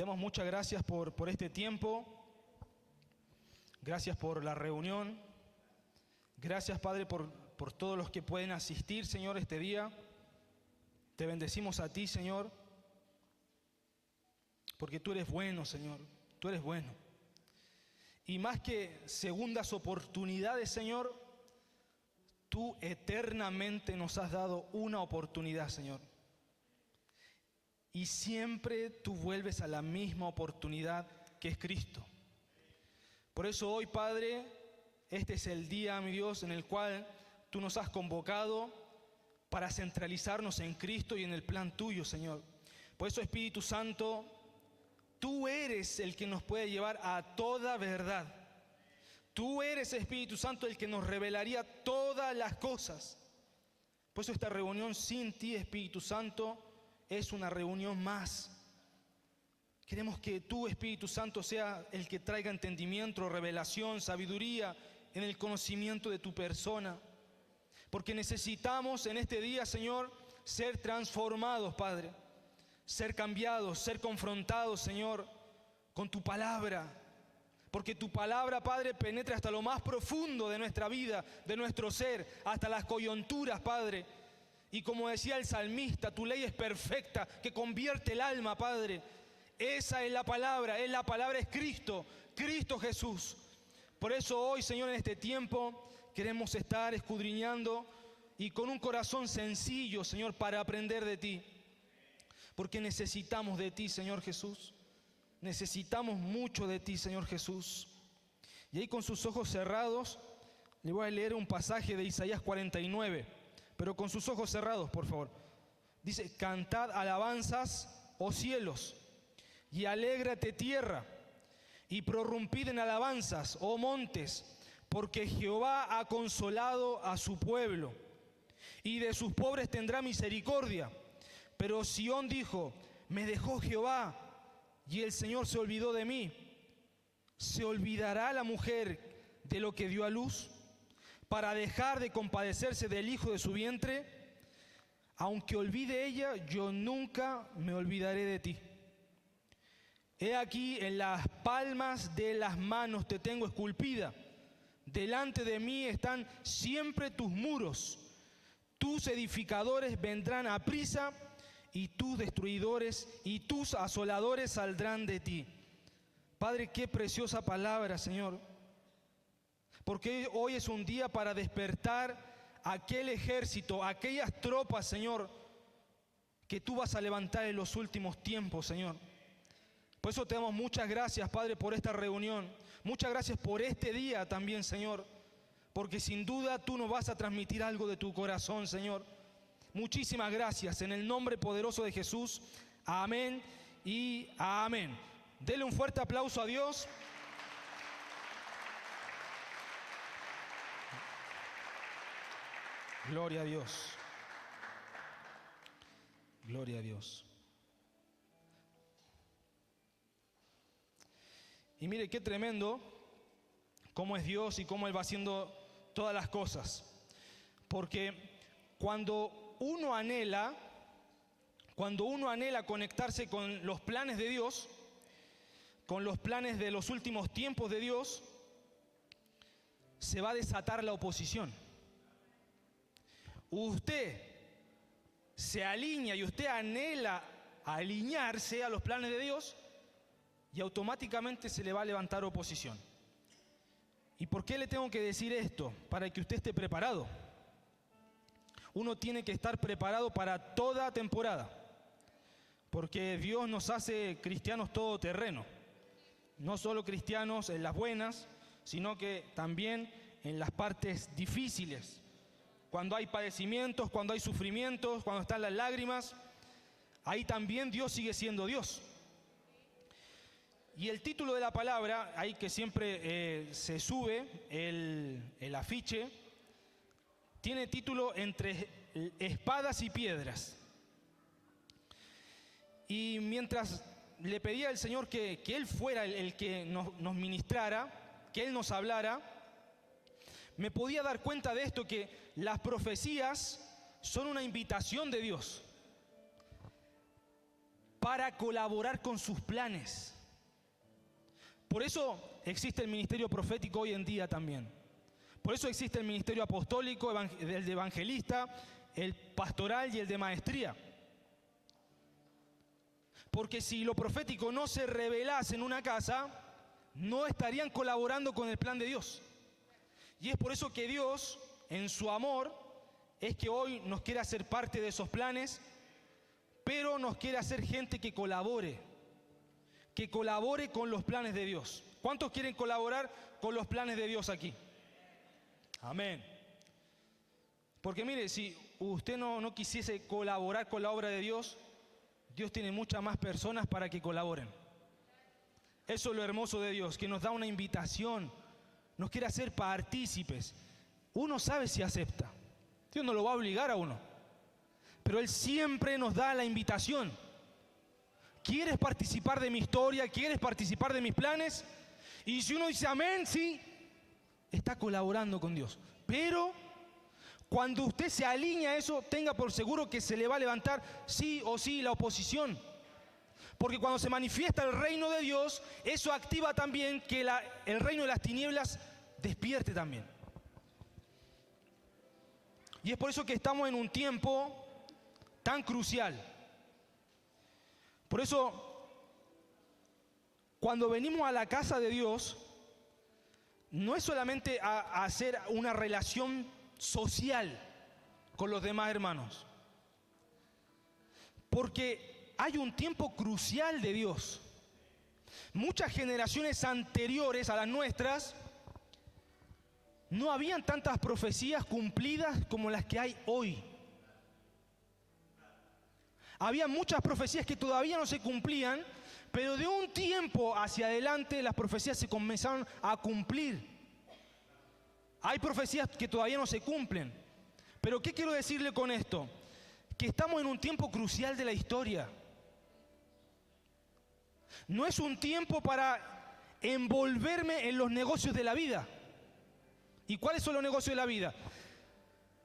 Te damos muchas gracias por este tiempo. Gracias por la reunión. Gracias, Padre, por todos los que pueden asistir, Señor, este día. Te bendecimos a ti, Señor, porque tú eres bueno, Señor. Tú eres bueno. Y más que segundas oportunidades, Señor, tú eternamente nos has dado una oportunidad, Señor. Y siempre tú vuelves a la misma oportunidad que es Cristo. Por eso hoy, Padre, este es el día, mi Dios, en el cual tú nos has convocado para centralizarnos en Cristo y en el plan tuyo, Señor. Por eso, Espíritu Santo, tú eres el que nos puede llevar a toda verdad. Tú eres, Espíritu Santo, el que nos revelaría todas las cosas. Por eso esta reunión sin ti, Espíritu Santo, es una reunión más. Queremos que tú, Espíritu Santo, sea el que traiga entendimiento, revelación, sabiduría en el conocimiento de tu persona. Porque necesitamos en este día, Señor, ser transformados, Padre. Ser cambiados, ser confrontados, Señor, con tu palabra. Porque tu palabra, Padre, penetra hasta lo más profundo de nuestra vida, de nuestro ser, hasta las coyunturas, Padre. Y como decía el salmista, tu ley es perfecta, que convierte el alma, Padre. Esa es la palabra es Cristo, Cristo Jesús. Por eso hoy, Señor, en este tiempo queremos estar escudriñando y con un corazón sencillo, Señor, para aprender de ti. Porque necesitamos de ti, Señor Jesús. Necesitamos mucho de ti, Señor Jesús. Y ahí con sus ojos cerrados, le voy a leer un pasaje de Isaías 49, pero con sus ojos cerrados, por favor. Dice: cantad alabanzas, oh cielos, y alégrate tierra, y prorrumpid en alabanzas, oh montes, porque Jehová ha consolado a su pueblo, y de sus pobres tendrá misericordia. Pero Sión dijo: me dejó Jehová, y el Señor se olvidó de mí. ¿Se olvidará la mujer de lo que dio a luz, para dejar de compadecerse del hijo de su vientre? Aunque olvide ella, yo nunca me olvidaré de ti. He aquí, en las palmas de las manos te tengo esculpida. Delante de mí están siempre tus muros. Tus edificadores vendrán aprisa, y tus destruidores y tus asoladores saldrán de ti. Padre, qué preciosa palabra, Señor. Porque hoy es un día para despertar aquel ejército, aquellas tropas, Señor, que tú vas a levantar en los últimos tiempos, Señor. Por eso te damos muchas gracias, Padre, por esta reunión. Muchas gracias por este día también, Señor. Porque sin duda tú nos vas a transmitir algo de tu corazón, Señor. Muchísimas gracias. En el nombre poderoso de Jesús. Amén y amén. Dele un fuerte aplauso a Dios. Gloria a Dios. Gloria a Dios. Y mire qué tremendo cómo es Dios y cómo Él va haciendo todas las cosas. Porque cuando uno anhela conectarse con los planes de Dios, con los planes de los últimos tiempos de Dios, se va a desatar la oposición. Usted se alinea y usted anhela alinearse a los planes de Dios, y automáticamente se le va a levantar oposición. ¿Y por qué le tengo que decir esto? Para que usted esté preparado. Uno tiene que estar preparado para toda temporada, porque Dios nos hace cristianos todoterreno. No solo cristianos en las buenas, sino que también en las partes difíciles. Cuando hay padecimientos, cuando hay sufrimientos, cuando están las lágrimas, ahí también Dios sigue siendo Dios. Y el título de la palabra, ahí que siempre se sube el afiche, tiene título Entre espadas y piedras. Y mientras le pedía al Señor que Él fuera el que nos ministrara, que Él nos hablara, me podía dar cuenta de esto, que las profecías son una invitación de Dios. para colaborar con sus planes. Por eso existe el ministerio profético hoy en día también. Por eso existe el ministerio apostólico, el de evangelista, el pastoral y el de maestría. Porque si lo profético no se revelase en una casa, no estarían colaborando con el plan de Dios. Y es por eso que Dios, en su amor, es que hoy nos quiere hacer parte de esos planes, pero nos quiere hacer gente que colabore con los planes de Dios. ¿Cuántos quieren colaborar con los planes de Dios aquí? Amén. Porque mire, si usted no quisiese colaborar con la obra de Dios, Dios tiene muchas más personas para que colaboren. Eso es lo hermoso de Dios, que nos da una invitación, nos quiere hacer partícipes. Uno sabe si acepta. Dios no lo va a obligar a uno, pero Él siempre nos da la invitación. ¿Quieres participar de mi historia? ¿Quieres participar de mis planes? Y si uno dice amén, sí, está colaborando con Dios. Pero cuando usted se alinea a eso, tenga por seguro que se le va a levantar sí o sí la oposición. Porque cuando se manifiesta el reino de Dios, eso activa también que el reino de las tinieblas despierte también. Y es por eso que estamos en un tiempo tan crucial. Por eso, cuando venimos a la casa de Dios, no es solamente a hacer una relación social con los demás hermanos, porque hay un tiempo crucial de Dios. Muchas generaciones anteriores a las nuestras no habían tantas profecías cumplidas como las que hay hoy. Había muchas profecías que todavía no se cumplían, pero de un tiempo hacia adelante las profecías se comenzaron a cumplir. Hay profecías que todavía no se cumplen. Pero ¿qué quiero decirle con esto? Que estamos en un tiempo crucial de la historia. No es un tiempo para envolverme en los negocios de la vida. ¿Y cuáles son los negocios de la vida?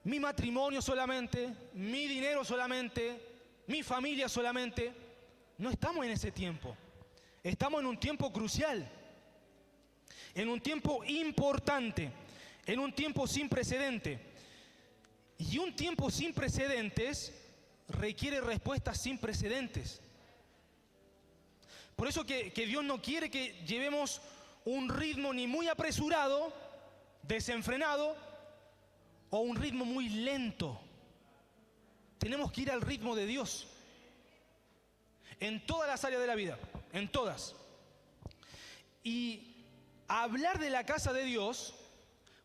Mi matrimonio solamente, mi dinero solamente, mi familia solamente. No estamos en ese tiempo. Estamos en un tiempo crucial, en un tiempo importante, en un tiempo sin precedente. Y un tiempo sin precedentes requiere respuestas sin precedentes. Por eso que Dios no quiere que llevemos un ritmo ni muy apresurado, desenfrenado, o un ritmo muy lento. Tenemos que ir al ritmo de Dios. En todas las áreas de la vida, en todas. Y hablar de la casa de Dios,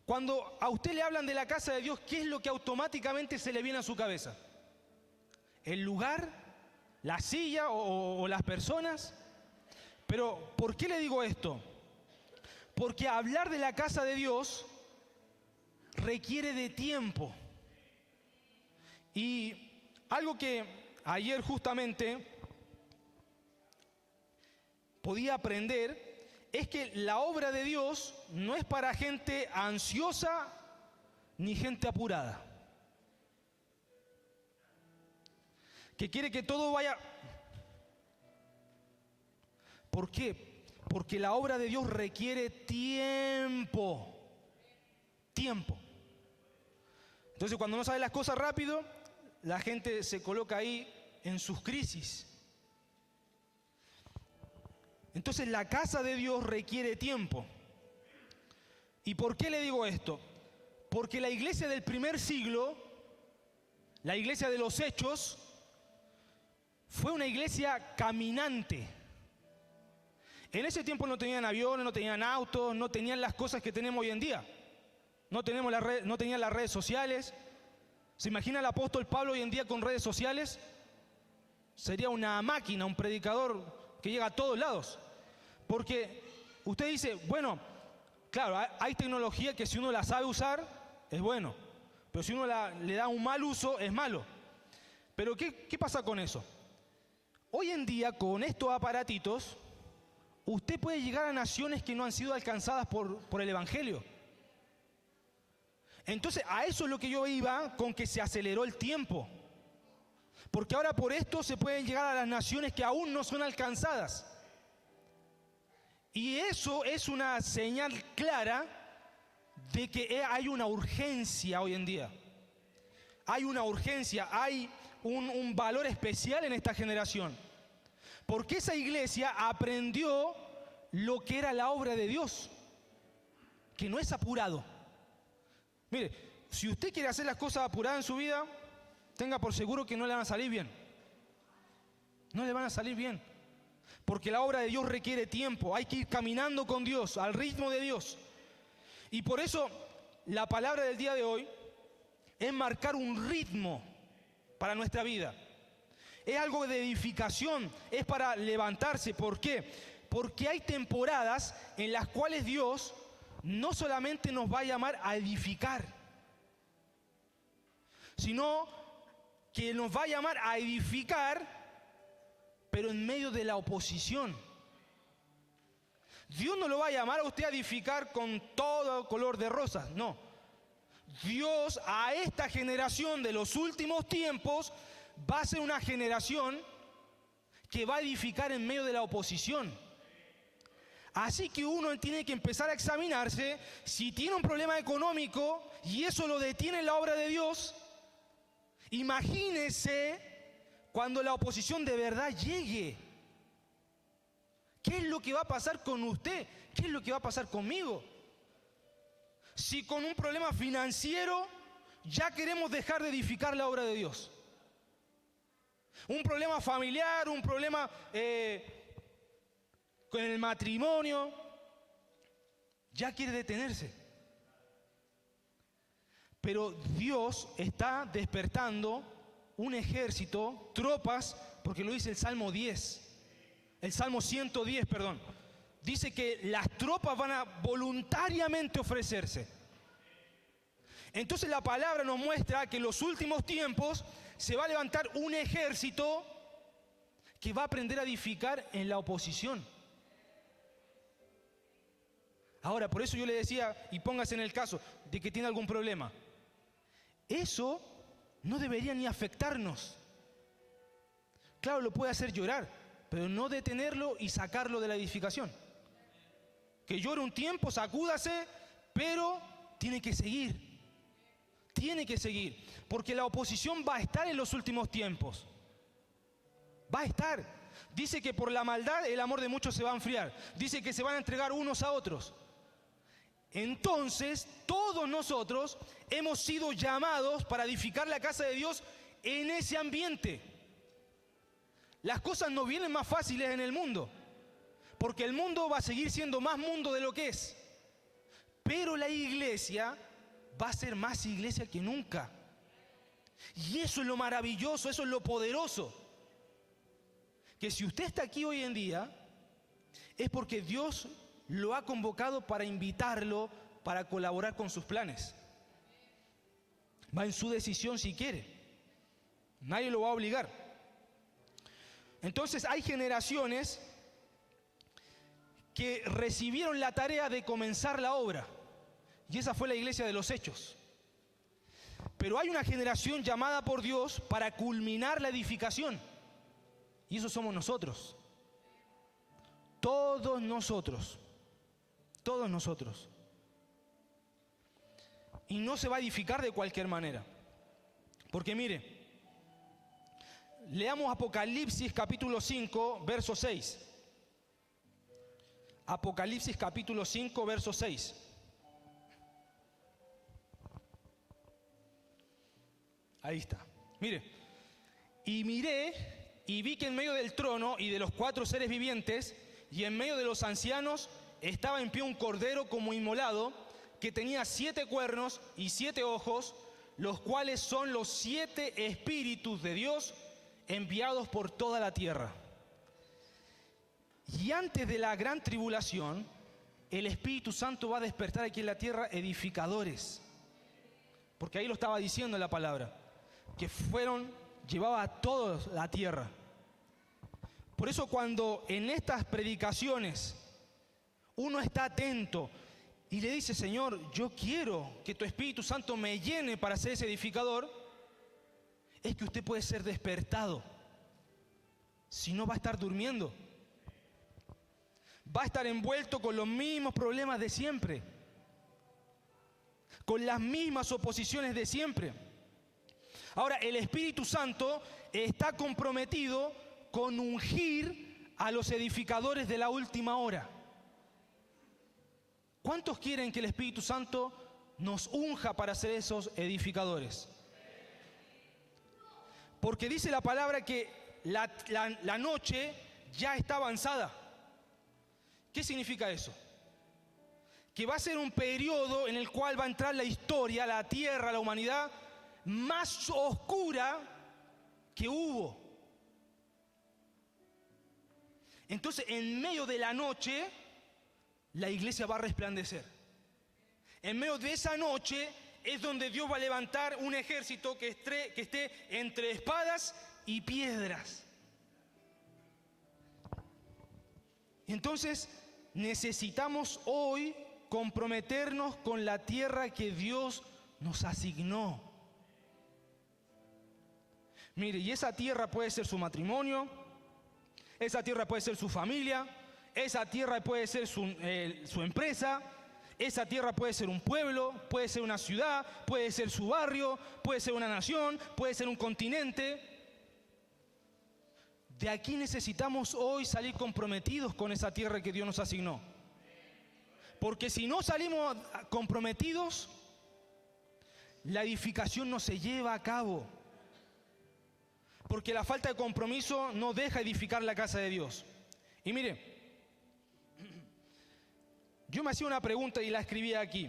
cuando a usted le hablan de la casa de Dios, ¿qué es lo que automáticamente se le viene a su cabeza? ¿El lugar? ¿La silla o las personas? Pero, ¿por qué le digo esto? Porque hablar de la casa de Dios requiere de tiempo. Y algo que ayer justamente podía aprender es que la obra de Dios no es para gente ansiosa ni gente apurada, que quiere que todo vaya. ¿Por qué? Porque la obra de Dios requiere tiempo. Tiempo. Entonces, cuando no sabe las cosas rápido, la gente se coloca ahí en sus crisis. Entonces, la casa de Dios requiere tiempo. ¿Y por qué le digo esto? Porque la iglesia del primer siglo, la iglesia de los Hechos, fue una iglesia caminante. En ese tiempo no tenían aviones, no tenían autos, no tenían las cosas que tenemos hoy en día. No tenían las redes sociales. ¿Se imagina el apóstol Pablo hoy en día con redes sociales? Sería una máquina, un predicador que llega a todos lados. Porque usted dice, bueno, claro, hay tecnología que si uno la sabe usar, es bueno. Pero si uno le da un mal uso, es malo. Pero ¿qué pasa con eso? Hoy en día, con estos aparatitos, usted puede llegar a naciones que no han sido alcanzadas por el Evangelio. Entonces, a eso es lo que yo iba con que se aceleró el tiempo. Porque ahora por esto se pueden llegar a las naciones que aún no son alcanzadas. Y eso es una señal clara de que hay una urgencia hoy en día. Hay una urgencia, hay un valor especial en esta generación. Porque esa iglesia aprendió lo que era la obra de Dios, que no es apurado. Mire, si usted quiere hacer las cosas apuradas en su vida, tenga por seguro que no le van a salir bien. No le van a salir bien. Porque la obra de Dios requiere tiempo. Hay que ir caminando con Dios, al ritmo de Dios. Y por eso la palabra del día de hoy es marcar un ritmo para nuestra vida. Es algo de edificación, es para levantarse. ¿Por qué? Porque hay temporadas en las cuales Dios no solamente nos va a llamar a edificar, sino que nos va a llamar a edificar, pero en medio de la oposición. Dios no lo va a llamar a usted a edificar con todo color de rosas, no. Dios a esta generación de los últimos tiempos va a ser una generación que va a edificar en medio de la oposición. Así que uno tiene que empezar a examinarse si tiene un problema económico y eso lo detiene en la obra de Dios. Imagínese cuando la oposición de verdad llegue. ¿Qué es lo que va a pasar con usted? ¿Qué es lo que va a pasar conmigo? Si con un problema financiero ya queremos dejar de edificar la obra de Dios. Un problema familiar, un problema con el matrimonio, ya quiere detenerse. Pero Dios está despertando un ejército, tropas, porque lo dice el Salmo 10, el Salmo 110, perdón. Dice que las tropas van a voluntariamente ofrecerse. Entonces la palabra nos muestra que en los últimos tiempos se va a levantar un ejército que va a aprender a edificar en la oposición. Ahora, por eso yo le decía, y póngase en el caso de que tiene algún problema, eso no debería ni afectarnos. Claro, lo puede hacer llorar, pero no detenerlo y sacarlo de la edificación. Que llore un tiempo, sacúdase, pero tiene que seguir. Tiene que seguir, porque la oposición va a estar en los últimos tiempos. Va a estar. Dice que por la maldad el amor de muchos se va a enfriar. Dice que se van a entregar unos a otros. Entonces, todos nosotros hemos sido llamados para edificar la casa de Dios en ese ambiente. Las cosas no vienen más fáciles en el mundo, porque el mundo va a seguir siendo más mundo de lo que es. Pero la iglesia va a ser más iglesia que nunca. Y eso es lo maravilloso, eso es lo poderoso. Que si usted está aquí hoy en día, es porque Dios lo ha convocado para invitarlo, para colaborar con sus planes. Va en su decisión si quiere. Nadie lo va a obligar. Entonces hay generaciones que recibieron la tarea de comenzar la obra. Y esa fue la iglesia de los Hechos. Pero hay una generación llamada por Dios para culminar la edificación. Y eso somos nosotros. Todos nosotros. Todos nosotros. Y no se va a edificar de cualquier manera. Porque mire, leamos Apocalipsis capítulo 5, verso 6. Apocalipsis capítulo 5, verso 6. Ahí está. Mire, y miré y vi que en medio del trono y de los 4 seres vivientes y en medio de los ancianos estaba en pie un cordero como inmolado, que tenía 7 cuernos y 7 ojos, los cuales son los 7 espíritus de Dios enviados por toda la tierra. Y antes de la gran tribulación, el Espíritu Santo va a despertar aquí en la tierra edificadores. Porque ahí lo estaba diciendo en la palabra, que llevaba a toda la tierra. Por eso cuando en estas predicaciones uno está atento y le dice, Señor, yo quiero que tu Espíritu Santo me llene para ser ese edificador, es que usted puede ser despertado. Si no, va a estar durmiendo. Va a estar envuelto con los mismos problemas de siempre, con las mismas oposiciones de siempre. Ahora, el Espíritu Santo está comprometido con ungir a los edificadores de la última hora. ¿Cuántos quieren que el Espíritu Santo nos unja para ser esos edificadores? Porque dice la palabra que la noche ya está avanzada. ¿Qué significa eso? Que va a ser un periodo en el cual va a entrar la historia, la tierra, la humanidad más oscura que hubo. Entonces, en medio de la noche, la iglesia va a resplandecer. En medio de esa noche es donde Dios va a levantar un ejército que esté entre espadas y piedras. Entonces, necesitamos hoy comprometernos con la tierra que Dios nos asignó. Mire, y esa tierra puede ser su matrimonio, esa tierra puede ser su familia, esa tierra puede ser su empresa, esa tierra puede ser un pueblo, puede ser una ciudad, puede ser su barrio, puede ser una nación, puede ser un continente. De aquí necesitamos hoy salir comprometidos con esa tierra que Dios nos asignó. Porque si no salimos comprometidos, la edificación no se lleva a cabo. Porque la falta de compromiso no deja edificar la casa de Dios. Y mire, yo me hacía una pregunta y la escribí aquí.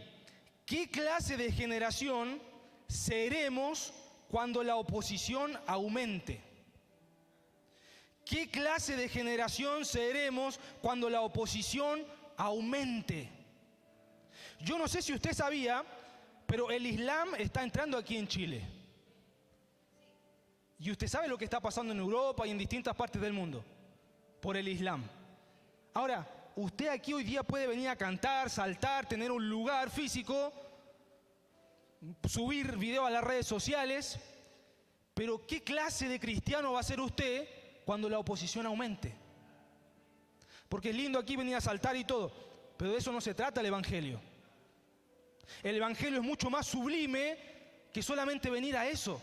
¿Qué clase de generación seremos cuando la oposición aumente? ¿Qué clase de generación seremos cuando la oposición aumente? Yo no sé si usted sabía, pero el Islam está entrando aquí en Chile. Y usted sabe lo que está pasando en Europa y en distintas partes del mundo por el Islam. Ahora, usted aquí hoy día puede venir a cantar, saltar, tener un lugar físico, subir video a las redes sociales, pero ¿qué clase de cristiano va a ser usted cuando la oposición aumente? Porque es lindo aquí venir a saltar y todo, pero de eso no se trata el Evangelio. El Evangelio es mucho más sublime que solamente venir a eso.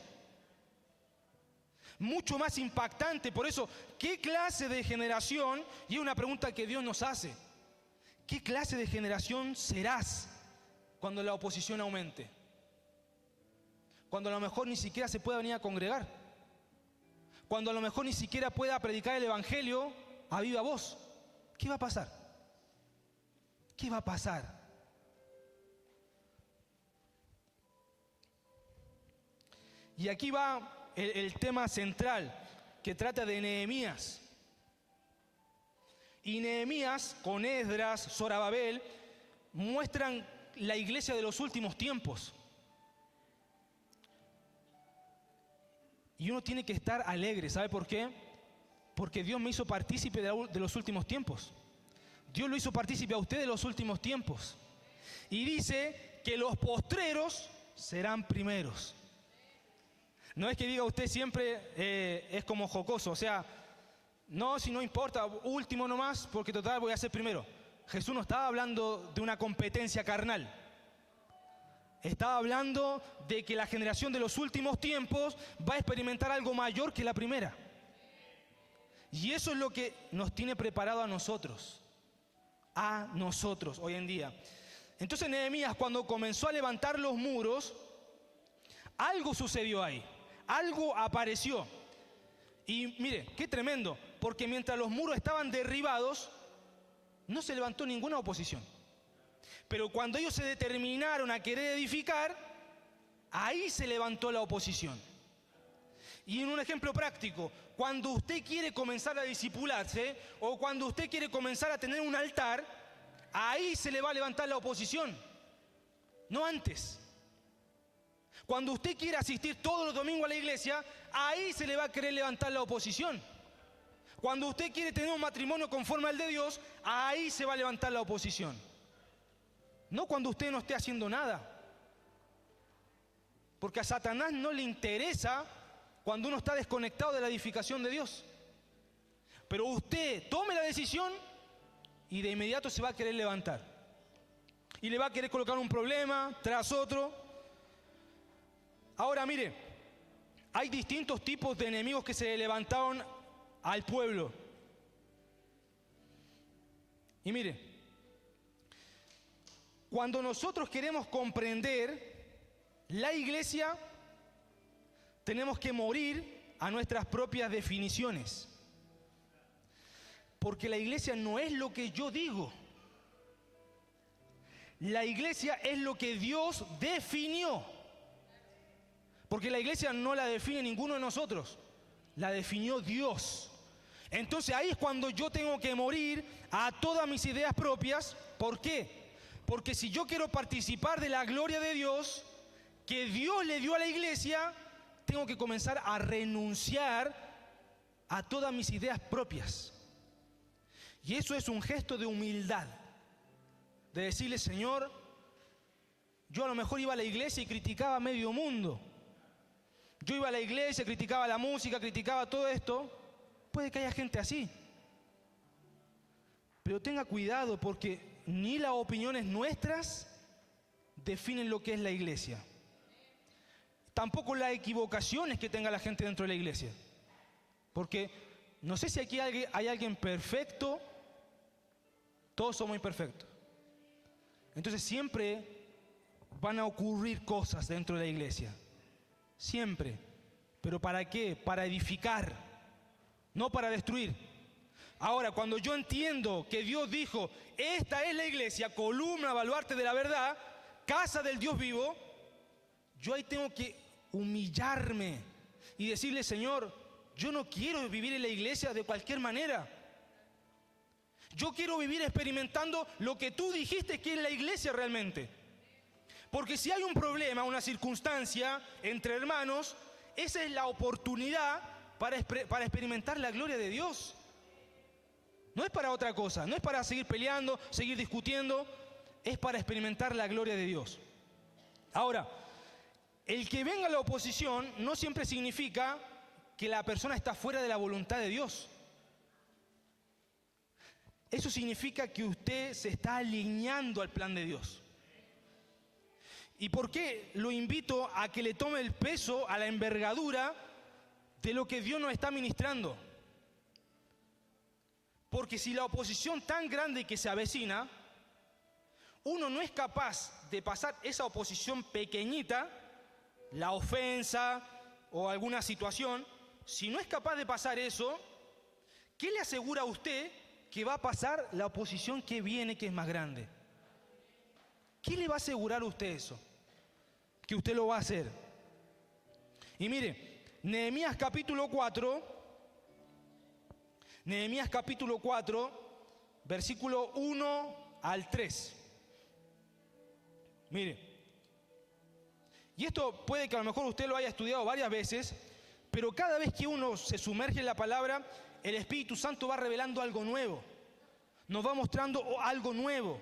Mucho más impactante. Por eso, ¿qué clase de generación? Y es una pregunta que Dios nos hace. ¿Qué clase de generación serás cuando la oposición aumente? Cuando a lo mejor ni siquiera se pueda venir a congregar. Cuando a lo mejor ni siquiera pueda predicar el Evangelio a viva voz. ¿Qué va a pasar? ¿Qué va a pasar? Y aquí va el tema central que trata de Nehemías. Y Nehemías con Esdras, Zorobabel, muestran la iglesia de los últimos tiempos. Y uno tiene que estar alegre, ¿sabe por qué? Porque Dios me hizo partícipe de los últimos tiempos. Dios lo hizo partícipe a usted de los últimos tiempos. Y dice que los postreros serán primeros. No es que diga usted siempre es como jocoso, o sea, no, si no importa, último nomás, porque total voy a ser primero. Jesús no estaba hablando de una competencia carnal. Estaba hablando de que la generación de los últimos tiempos va a experimentar algo mayor que la primera. Y eso es lo que nos tiene preparado a nosotros hoy en día. Entonces Nehemías, cuando comenzó a levantar los muros, algo sucedió ahí. Algo apareció. Y mire, qué tremendo, porque mientras los muros estaban derribados, no se levantó ninguna oposición. Pero cuando ellos se determinaron a querer edificar, ahí se levantó la oposición. Y en un ejemplo práctico, cuando usted quiere comenzar a discipularse, o cuando usted quiere comenzar a tener un altar, ahí se le va a levantar la oposición, no antes. Cuando usted quiere asistir todos los domingos a la iglesia, ahí se le va a querer levantar la oposición. Cuando usted quiere tener un matrimonio conforme al de Dios, ahí se va a levantar la oposición. No cuando usted no esté haciendo nada. Porque a Satanás no le interesa cuando uno está desconectado de la edificación de Dios. Pero usted tome la decisión y de inmediato se va a querer levantar. Y le va a querer colocar un problema tras otro. Ahora mire, hay distintos tipos de enemigos que se levantaron al pueblo. Y mire, cuando nosotros queremos comprender la iglesia, tenemos que morir a nuestras propias definiciones. Porque la iglesia no es lo que yo digo. La iglesia es lo que Dios definió. Porque la iglesia no la define ninguno de nosotros, la definió Dios. Entonces ahí es cuando yo tengo que morir a todas mis ideas propias. ¿Por qué? Porque si yo quiero participar de la gloria de Dios que Dios le dio a la iglesia, tengo que comenzar a renunciar a todas mis ideas propias. Y eso es un gesto de humildad, de decirle: Señor, yo a lo mejor iba a la iglesia y criticaba a medio mundo. Yo iba a la iglesia, criticaba la música, criticaba todo esto. Puede que haya gente así. Pero tenga cuidado, porque ni las opiniones nuestras definen lo que es la iglesia. Tampoco las equivocaciones que tenga la gente dentro de la iglesia. Porque no sé si aquí hay alguien perfecto. Todos somos imperfectos. Entonces siempre van a ocurrir cosas dentro de la iglesia. Siempre. ¿Pero para qué? Para edificar, no para destruir. Ahora, cuando yo entiendo que Dios dijo: esta es la iglesia, columna, baluarte de la verdad, casa del Dios vivo, yo ahí tengo que humillarme y decirle: Señor, yo no quiero vivir en la iglesia de cualquier manera. Yo quiero vivir experimentando lo que tú dijiste que es la iglesia realmente. Porque si hay un problema, una circunstancia entre hermanos, esa es la oportunidad para experimentar la gloria de Dios. No es para otra cosa, no es para seguir peleando, seguir discutiendo, es para experimentar la gloria de Dios. Ahora, el que venga la oposición no siempre significa que la persona está fuera de la voluntad de Dios. Eso significa que usted se está alineando al plan de Dios. ¿Y por qué lo invito a que le tome el peso, a la envergadura de lo que Dios nos está ministrando? Porque si la oposición tan grande que se avecina, uno no es capaz de pasar esa oposición pequeñita, la ofensa o alguna situación, si no es capaz de pasar eso, ¿qué le asegura a usted que va a pasar la oposición que viene, que es más grande? ¿Qué le va a asegurar a usted eso? Que usted lo va a hacer. Y mire, Nehemías capítulo 4, versículo 1 al 3. Mire, y esto puede que a lo mejor usted lo haya estudiado varias veces, pero cada vez que uno se sumerge en la palabra, el Espíritu Santo va revelando algo nuevo, nos va mostrando algo nuevo.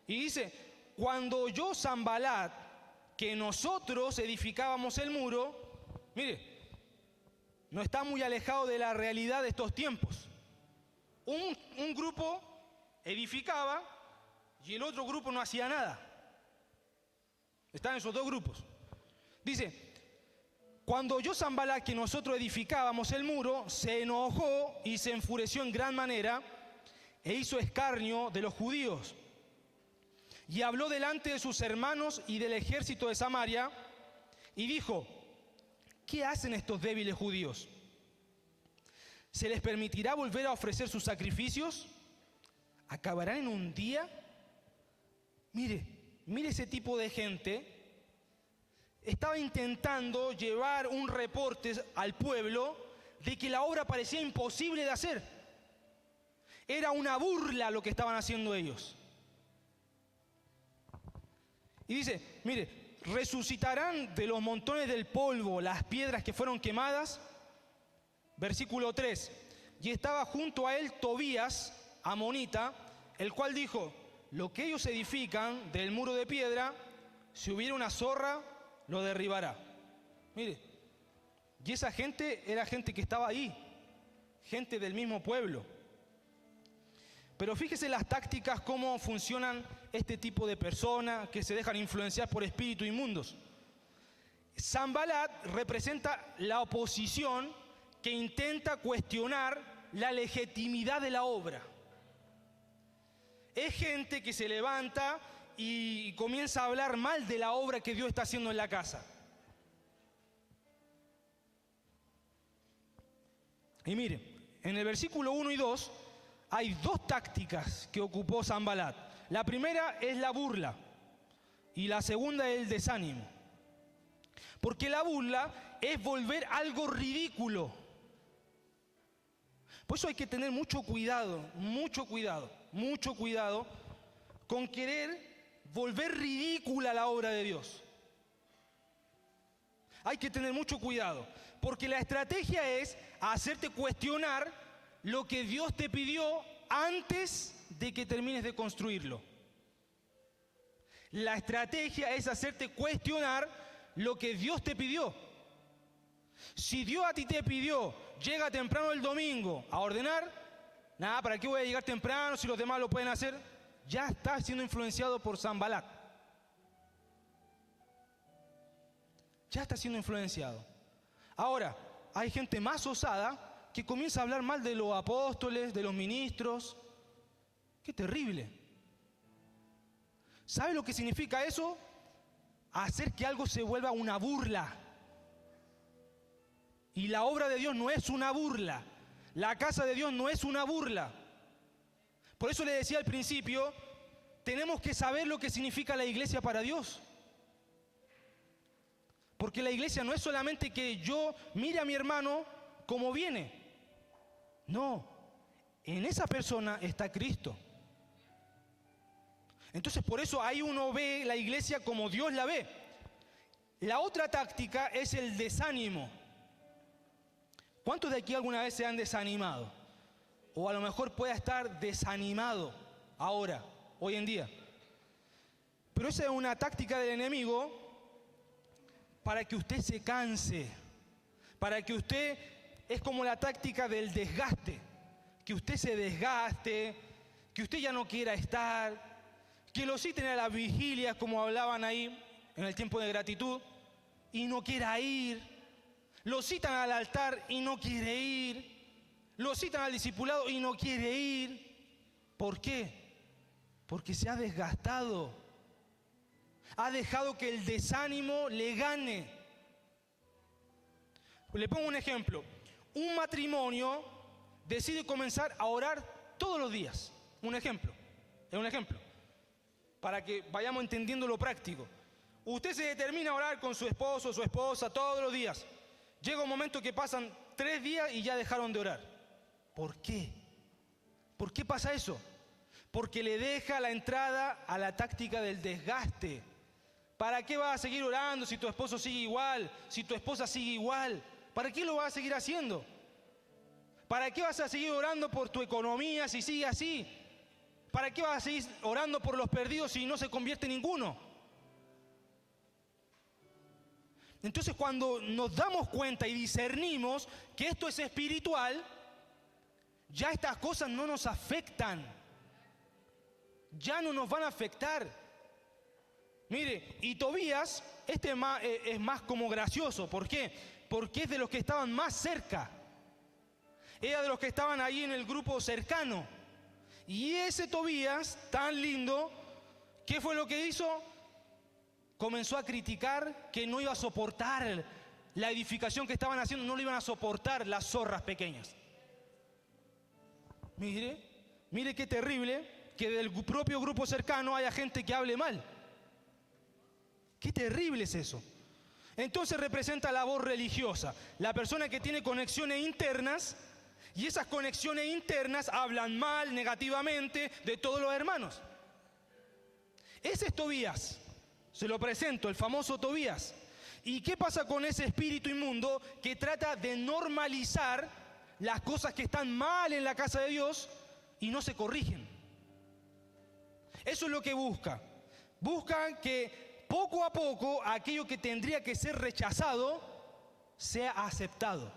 Y dice: cuando oyó Sanbalat que nosotros edificábamos el muro, mire, no está muy alejado de la realidad de estos tiempos. Un grupo edificaba y el otro grupo no hacía nada. Están esos dos grupos. Dice: cuando oyó Sanbalat que nosotros edificábamos el muro, se enojó y se enfureció en gran manera e hizo escarnio de los judíos. Y habló delante de sus hermanos y del ejército de Samaria y dijo: ¿qué hacen estos débiles judíos? ¿Se les permitirá volver a ofrecer sus sacrificios? ¿Acabarán en un día? Mire ese tipo de gente. Estaba intentando llevar un reporte al pueblo de que la obra parecía imposible de hacer. Era una burla lo que estaban haciendo ellos. Y dice: mire, resucitarán de los montones del polvo las piedras que fueron quemadas. Versículo 3. Y estaba junto a él Tobías, amonita, el cual dijo: lo que ellos edifican del muro de piedra, si hubiera una zorra, lo derribará. Mire, Y esa gente era gente que estaba ahí, gente del mismo pueblo. Pero fíjese las tácticas, cómo funcionan este tipo de personas que se dejan influenciar por espíritus inmundos. Sanbalat representa la oposición que intenta cuestionar la legitimidad de la obra. Es gente que se levanta y comienza a hablar mal de la obra que Dios está haciendo en la casa. Y mire, en el versículo 1 y 2 hay dos tácticas que ocupó Sanbalat. La primera es la burla y la segunda es el desánimo. Porque la burla es volver algo ridículo. Por eso hay que tener mucho cuidado con querer volver ridícula la obra de Dios. Hay que tener mucho cuidado, porque la estrategia es hacerte cuestionar lo que Dios te pidió antes de que termines de construirlo. La estrategia es hacerte cuestionar lo que Dios te pidió. Si Dios a ti te pidió, llega temprano el domingo a ordenar, nada, ¿para qué voy a llegar temprano si los demás lo pueden hacer? Ya estás siendo influenciado por Sanbalat. Ya está siendo influenciado. Ahora, hay gente más osada que comienza a hablar mal de los apóstoles, de los ministros. ¡Qué terrible! ¿Sabe lo que significa eso? Hacer que algo se vuelva una burla. Y la obra de Dios no es una burla. La casa de Dios no es una burla. Por eso le decía al principio, tenemos que saber lo que significa la iglesia para Dios. Porque la iglesia no es solamente que yo mire a mi hermano como viene. No, en esa persona está Cristo. Entonces por eso ahí uno ve la iglesia como Dios la ve. La otra táctica es el desánimo. ¿Cuántos de aquí alguna vez se han desanimado? O a lo mejor pueda estar desanimado ahora, hoy en día. Pero esa es una táctica del enemigo para que usted se canse, para que usted, es como la táctica del desgaste, que usted se desgaste, que usted ya no quiera estar, que lo citen a las vigilias como hablaban ahí en el tiempo de gratitud y no quiera ir, lo citan al altar y no quiere ir, lo citan al discipulado y no quiere ir. ¿Por qué? Porque se ha desgastado. Ha dejado que el desánimo le gane. Le pongo un ejemplo. Un matrimonio decide comenzar a orar todos los días. Un ejemplo. Es un ejemplo. Para que vayamos entendiendo lo práctico. Usted se determina a orar con su esposo o su esposa todos los días. Llega un momento que pasan 3 días y ya dejaron de orar. ¿Por qué? ¿Por qué pasa eso? Porque le deja la entrada a la táctica del desgaste. ¿Para qué vas a seguir orando si tu esposo sigue igual? Si tu esposa sigue igual. ¿Para qué lo vas a seguir haciendo? ¿Para qué vas a seguir orando por tu economía si sigue así? ¿Para qué vas a seguir orando por los perdidos si no se convierte ninguno? Entonces cuando nos damos cuenta y discernimos que esto es espiritual, ya estas cosas no nos afectan. Ya no nos van a afectar. Mire, y Tobías, es más como gracioso. ¿Por qué? Porque es de los que estaban más cerca. Era de los que estaban ahí en el grupo cercano. Y ese Tobías, tan lindo, ¿qué fue lo que hizo? Comenzó a criticar que no iba a soportar la edificación que estaban haciendo, no lo iban a soportar las zorras pequeñas. Mire qué terrible que del propio grupo cercano haya gente que hable mal. Qué terrible es eso. Entonces representa la voz religiosa, la persona que tiene conexiones internas y esas conexiones internas hablan mal, negativamente de todos los hermanos. Ese es Tobías, se lo presento, el famoso Tobías. ¿Y qué pasa con ese espíritu inmundo que trata de normalizar las cosas que están mal en la casa de Dios y no se corrigen? Eso es lo que busca. Buscan que poco a poco aquello que tendría que ser rechazado sea aceptado.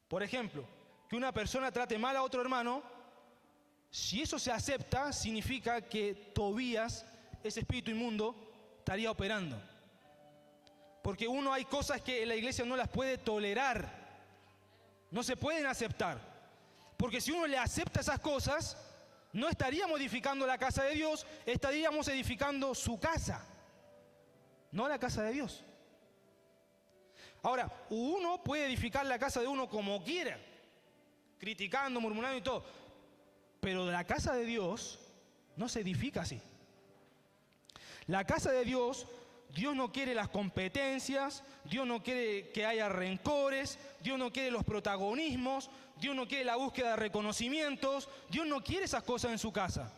Por ejemplo, que una persona trate mal a otro hermano, si eso se acepta, significa que Tobías, ese espíritu inmundo, estaría operando. Porque hay cosas que la iglesia no las puede tolerar, no se pueden aceptar. Porque si uno le acepta esas cosas, no estaríamos edificando la casa de Dios, estaríamos edificando su casa, no la casa de Dios. Ahora, uno puede edificar la casa de uno como quiera, criticando, murmurando y todo, pero la casa de Dios no se edifica así. La casa de Dios, Dios no quiere las competencias, Dios no quiere que haya rencores, Dios no quiere los protagonismos, Dios no quiere la búsqueda de reconocimientos, Dios no quiere esas cosas en su casa.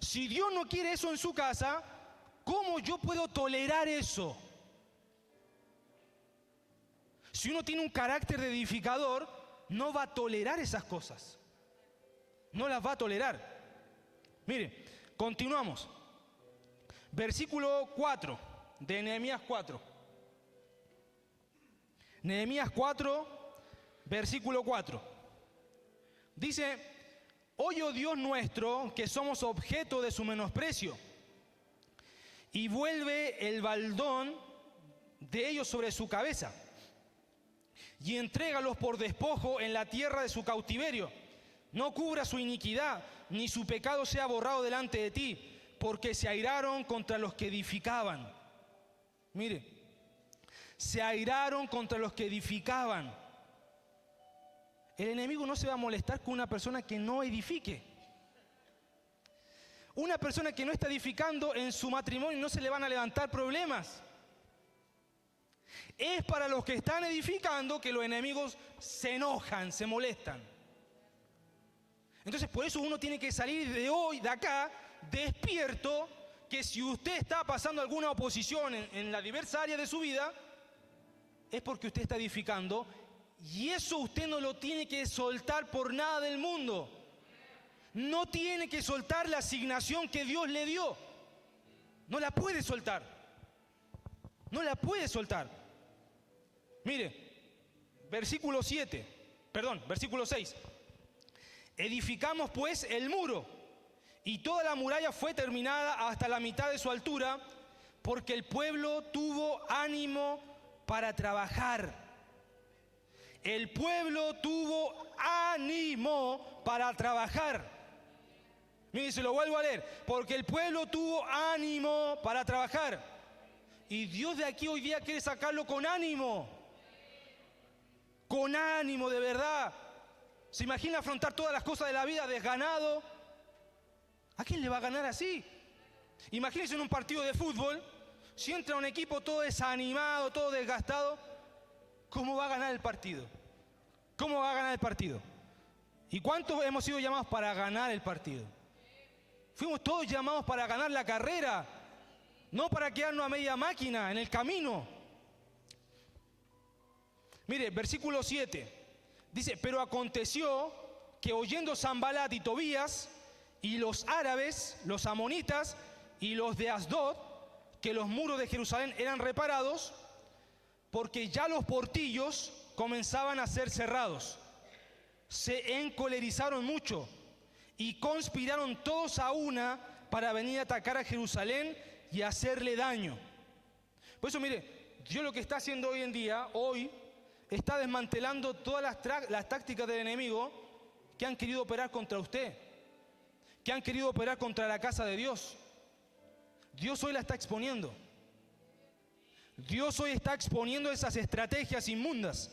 Si Dios no quiere eso en su casa, ¿cómo yo puedo tolerar eso? Si uno tiene un carácter de edificador, no va a tolerar esas cosas. No las va a tolerar. Mire, continuamos. Versículo 4 de Nehemías 4. Nehemías 4, versículo 4. Dice: oye, oh Dios nuestro, que somos objeto de su menosprecio, y vuelve el baldón de ellos sobre su cabeza, y entrégalos por despojo en la tierra de su cautiverio. No cubra su iniquidad, ni su pecado sea borrado delante de ti, porque se airaron contra los que edificaban. Mire, se airaron contra los que edificaban. El enemigo no se va a molestar con una persona que no edifique. Una persona que no está edificando en su matrimonio no se le van a levantar problemas. Es para los que están edificando que los enemigos se enojan, se molestan. Entonces, por eso uno tiene que salir de hoy, de acá, despierto, que si usted está pasando alguna oposición en las diversas áreas de su vida, es porque usted está edificando, y eso usted no lo tiene que soltar por nada del mundo. No tiene que soltar la asignación que Dios le dio. No la puede soltar. No la puede soltar. Mire, versículo 6. Edificamos pues el muro, y toda la muralla fue terminada hasta la mitad de su altura, porque el pueblo tuvo ánimo para trabajar. El pueblo tuvo ánimo para trabajar. Mire, se lo vuelvo a leer. Porque el pueblo tuvo ánimo para trabajar. Y Dios de aquí hoy día quiere sacarlo con ánimo. Con ánimo, de verdad. ¿Se imagina afrontar todas las cosas de la vida desganado? ¿A quién le va a ganar así? Imagínense en un partido de fútbol, si entra un equipo todo desanimado, todo desgastado, ¿cómo va a ganar el partido? ¿Cómo va a ganar el partido? ¿Y cuántos hemos sido llamados para ganar el partido? Fuimos todos llamados para ganar la carrera, no para quedarnos a media máquina en el camino. Mire, versículo 7. Dice: pero aconteció que oyendo Sanbalat y Tobías y los árabes, los amonitas y los de Asdod, que los muros de Jerusalén eran reparados, porque ya los portillos comenzaban a ser cerrados, se encolerizaron mucho y conspiraron todos a una para venir a atacar a Jerusalén y hacerle daño. Por eso, mire, Dios lo que está haciendo hoy en día, está desmantelando todas las tácticas del enemigo que han querido operar contra usted, que han querido operar contra la casa de Dios. Dios hoy la está exponiendo. Dios hoy está exponiendo esas estrategias inmundas.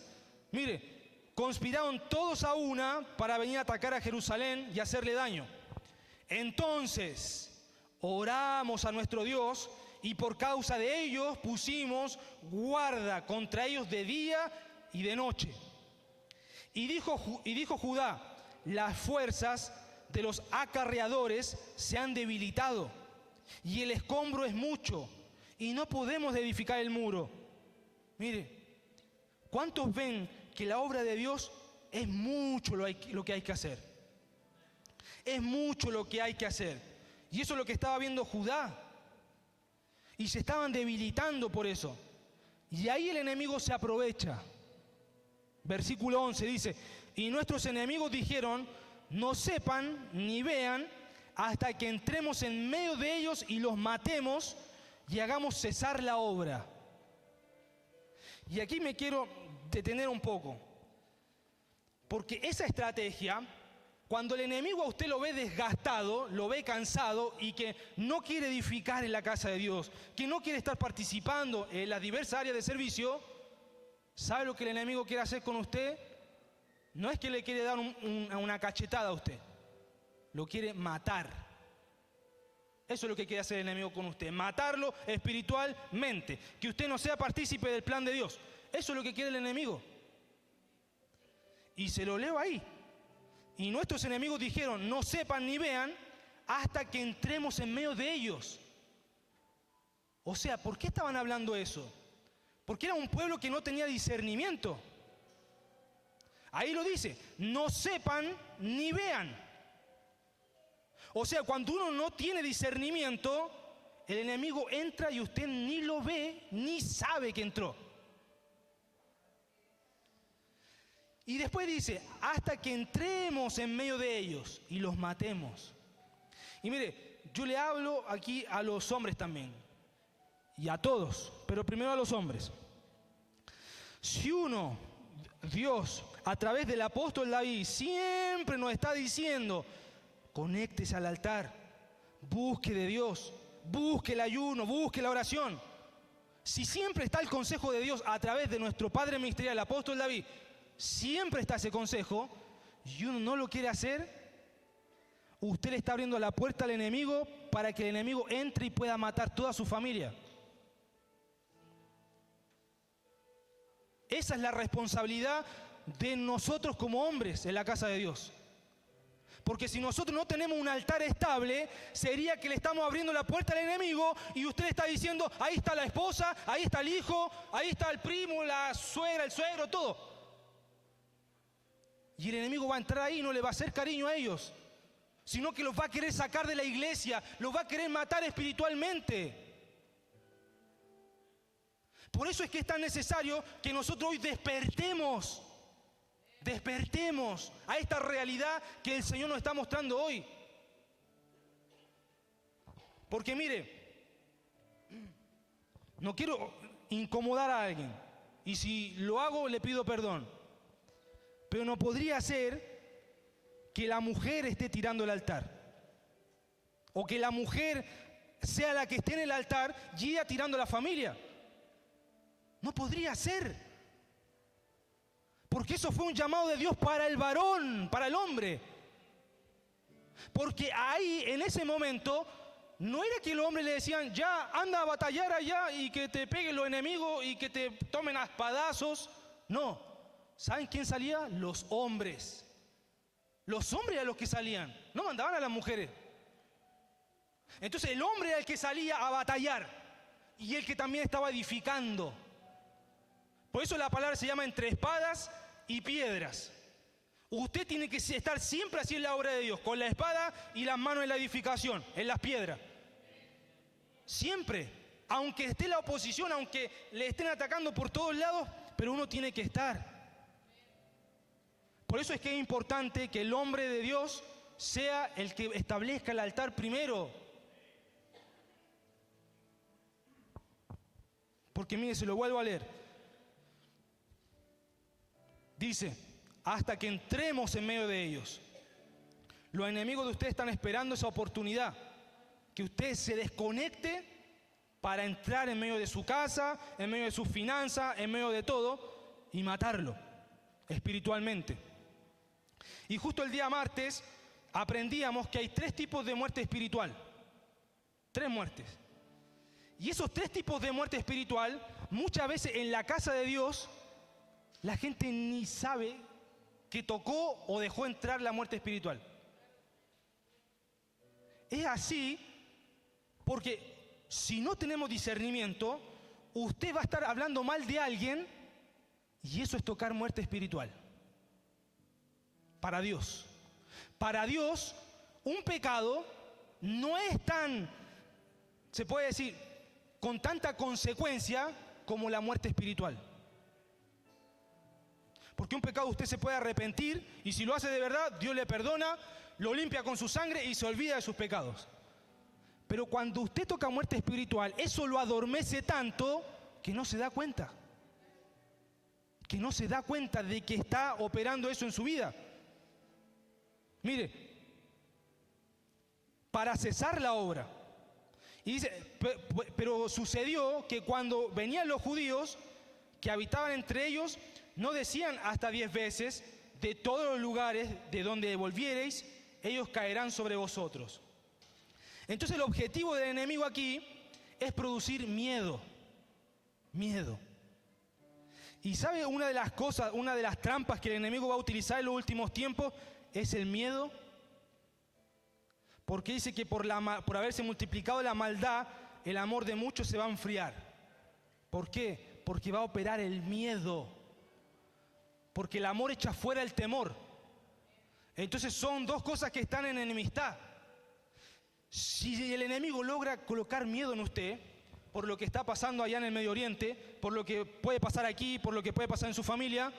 Mire, conspiraron todos a una para venir a atacar a Jerusalén y hacerle daño. Entonces, oramos a nuestro Dios y por causa de ellos pusimos guarda contra ellos de día y de noche. Y dijo Judá: las fuerzas de los acarreadores se han debilitado y el escombro es mucho y no podemos edificar el muro. Mire, ¿cuántos ven que la obra de Dios es mucho lo que hay que hacer? Es mucho lo que hay que hacer. Y eso es lo que estaba viendo Judá. Y se estaban debilitando por eso. Y ahí el enemigo se aprovecha. Versículo 11 dice, y nuestros enemigos dijeron, no sepan ni vean hasta que entremos en medio de ellos y los matemos y hagamos cesar la obra. Y aquí me quiero detener un poco, porque esa estrategia, cuando el enemigo a usted lo ve desgastado, lo ve cansado y que no quiere edificar en la casa de Dios, que no quiere estar participando en las diversas áreas de servicio, ¿sabe lo que el enemigo quiere hacer con usted? No es que le quiere dar una cachetada a usted, lo quiere matar. Eso es lo que quiere hacer el enemigo con usted, matarlo espiritualmente, que usted no sea partícipe del plan de Dios. Eso es lo que quiere el enemigo. Y se lo leo ahí. Y nuestros enemigos dijeron, no sepan ni vean hasta que entremos en medio de ellos. O sea, ¿por qué estaban hablando eso? Porque era un pueblo que no tenía discernimiento. Ahí lo dice, no sepan ni vean. O sea, cuando uno no tiene discernimiento, el enemigo entra y usted ni lo ve, ni sabe que entró. Y después dice, hasta que entremos en medio de ellos y los matemos. Y mire, yo le hablo aquí a los hombres también, y a todos, pero primero a los hombres. Si uno, Dios, a través del apóstol David, siempre nos está diciendo, conéctese al altar, busque de Dios, busque el ayuno, busque la oración. Si siempre está el consejo de Dios a través de nuestro padre ministerial, el apóstol David, siempre está ese consejo, y uno no lo quiere hacer, usted le está abriendo la puerta al enemigo para que el enemigo entre y pueda matar toda su familia. Esa es la responsabilidad de nosotros como hombres en la casa de Dios. Porque si nosotros no tenemos un altar estable, sería que le estamos abriendo la puerta al enemigo y usted está diciendo, ahí está la esposa, ahí está el hijo, ahí está el primo, la suegra, el suegro, todo. Y el enemigo va a entrar ahí y no le va a hacer cariño a ellos, sino que los va a querer sacar de la iglesia, los va a querer matar espiritualmente. Por eso es que es tan necesario que nosotros hoy despertemos a esta realidad que el Señor nos está mostrando hoy. Porque mire, no quiero incomodar a alguien, y si lo hago le pido perdón, pero no podría ser que la mujer esté tirando el altar, o que la mujer sea la que esté en el altar y ella tirando la familia. No podría ser. Porque eso fue un llamado de Dios para el varón, para el hombre. Porque ahí, en ese momento, no era que los hombres le decían, ya, anda a batallar allá y que te peguen los enemigos y que te tomen a espadazos. No. ¿Saben quién salía? Los hombres. Los hombres eran los que salían. No mandaban a las mujeres. Entonces el hombre era el que salía a batallar y el que también estaba edificando. Por eso la palabra se llama entre espadas y piedras. Usted tiene que estar siempre así en la obra de Dios, con la espada y las manos en la edificación, en las piedras. Siempre, aunque esté la oposición, aunque le estén atacando por todos lados, pero uno tiene que estar. Por eso es que es importante que el hombre de Dios sea el que establezca el altar primero. Porque mire, se lo vuelvo a leer. Dice, hasta que entremos en medio de ellos. Los enemigos de usted están esperando esa oportunidad, que usted se desconecte para entrar en medio de su casa, en medio de sus finanzas, en medio de todo, y matarlo espiritualmente. Y justo el día martes aprendíamos que hay 3 tipos de muerte espiritual. 3 muertes. Y esos 3 tipos de muerte espiritual, muchas veces en la casa de Dios, la gente ni sabe que tocó o dejó entrar la muerte espiritual. Es así porque si no tenemos discernimiento, usted va a estar hablando mal de alguien y eso es tocar muerte espiritual. Para Dios. Para Dios, un pecado no es tan, se puede decir, con tanta consecuencia como la muerte espiritual. Porque un pecado usted se puede arrepentir y si lo hace de verdad, Dios le perdona, lo limpia con su sangre y se olvida de sus pecados. Pero cuando usted toca muerte espiritual, eso lo adormece tanto que no se da cuenta. Que no se da cuenta de que está operando eso en su vida. Mire, para cesar la obra. Y dice, pero sucedió que cuando venían los judíos que habitaban entre ellos, no decían hasta 10 veces, de todos los lugares de donde volviereis, ellos caerán sobre vosotros. Entonces el objetivo del enemigo aquí es producir miedo. Miedo. Y ¿sabe una de las cosas, una de las trampas que el enemigo va a utilizar en los últimos tiempos? Es el miedo. Porque dice que por haberse multiplicado la maldad, el amor de muchos se va a enfriar. ¿Por qué? Porque va a operar el miedo. Porque el amor echa fuera el temor. Entonces son dos cosas que están en enemistad. Si el enemigo logra colocar miedo en usted, por lo que está pasando allá en el Medio Oriente, por lo que puede pasar aquí, por lo que puede pasar en su familia,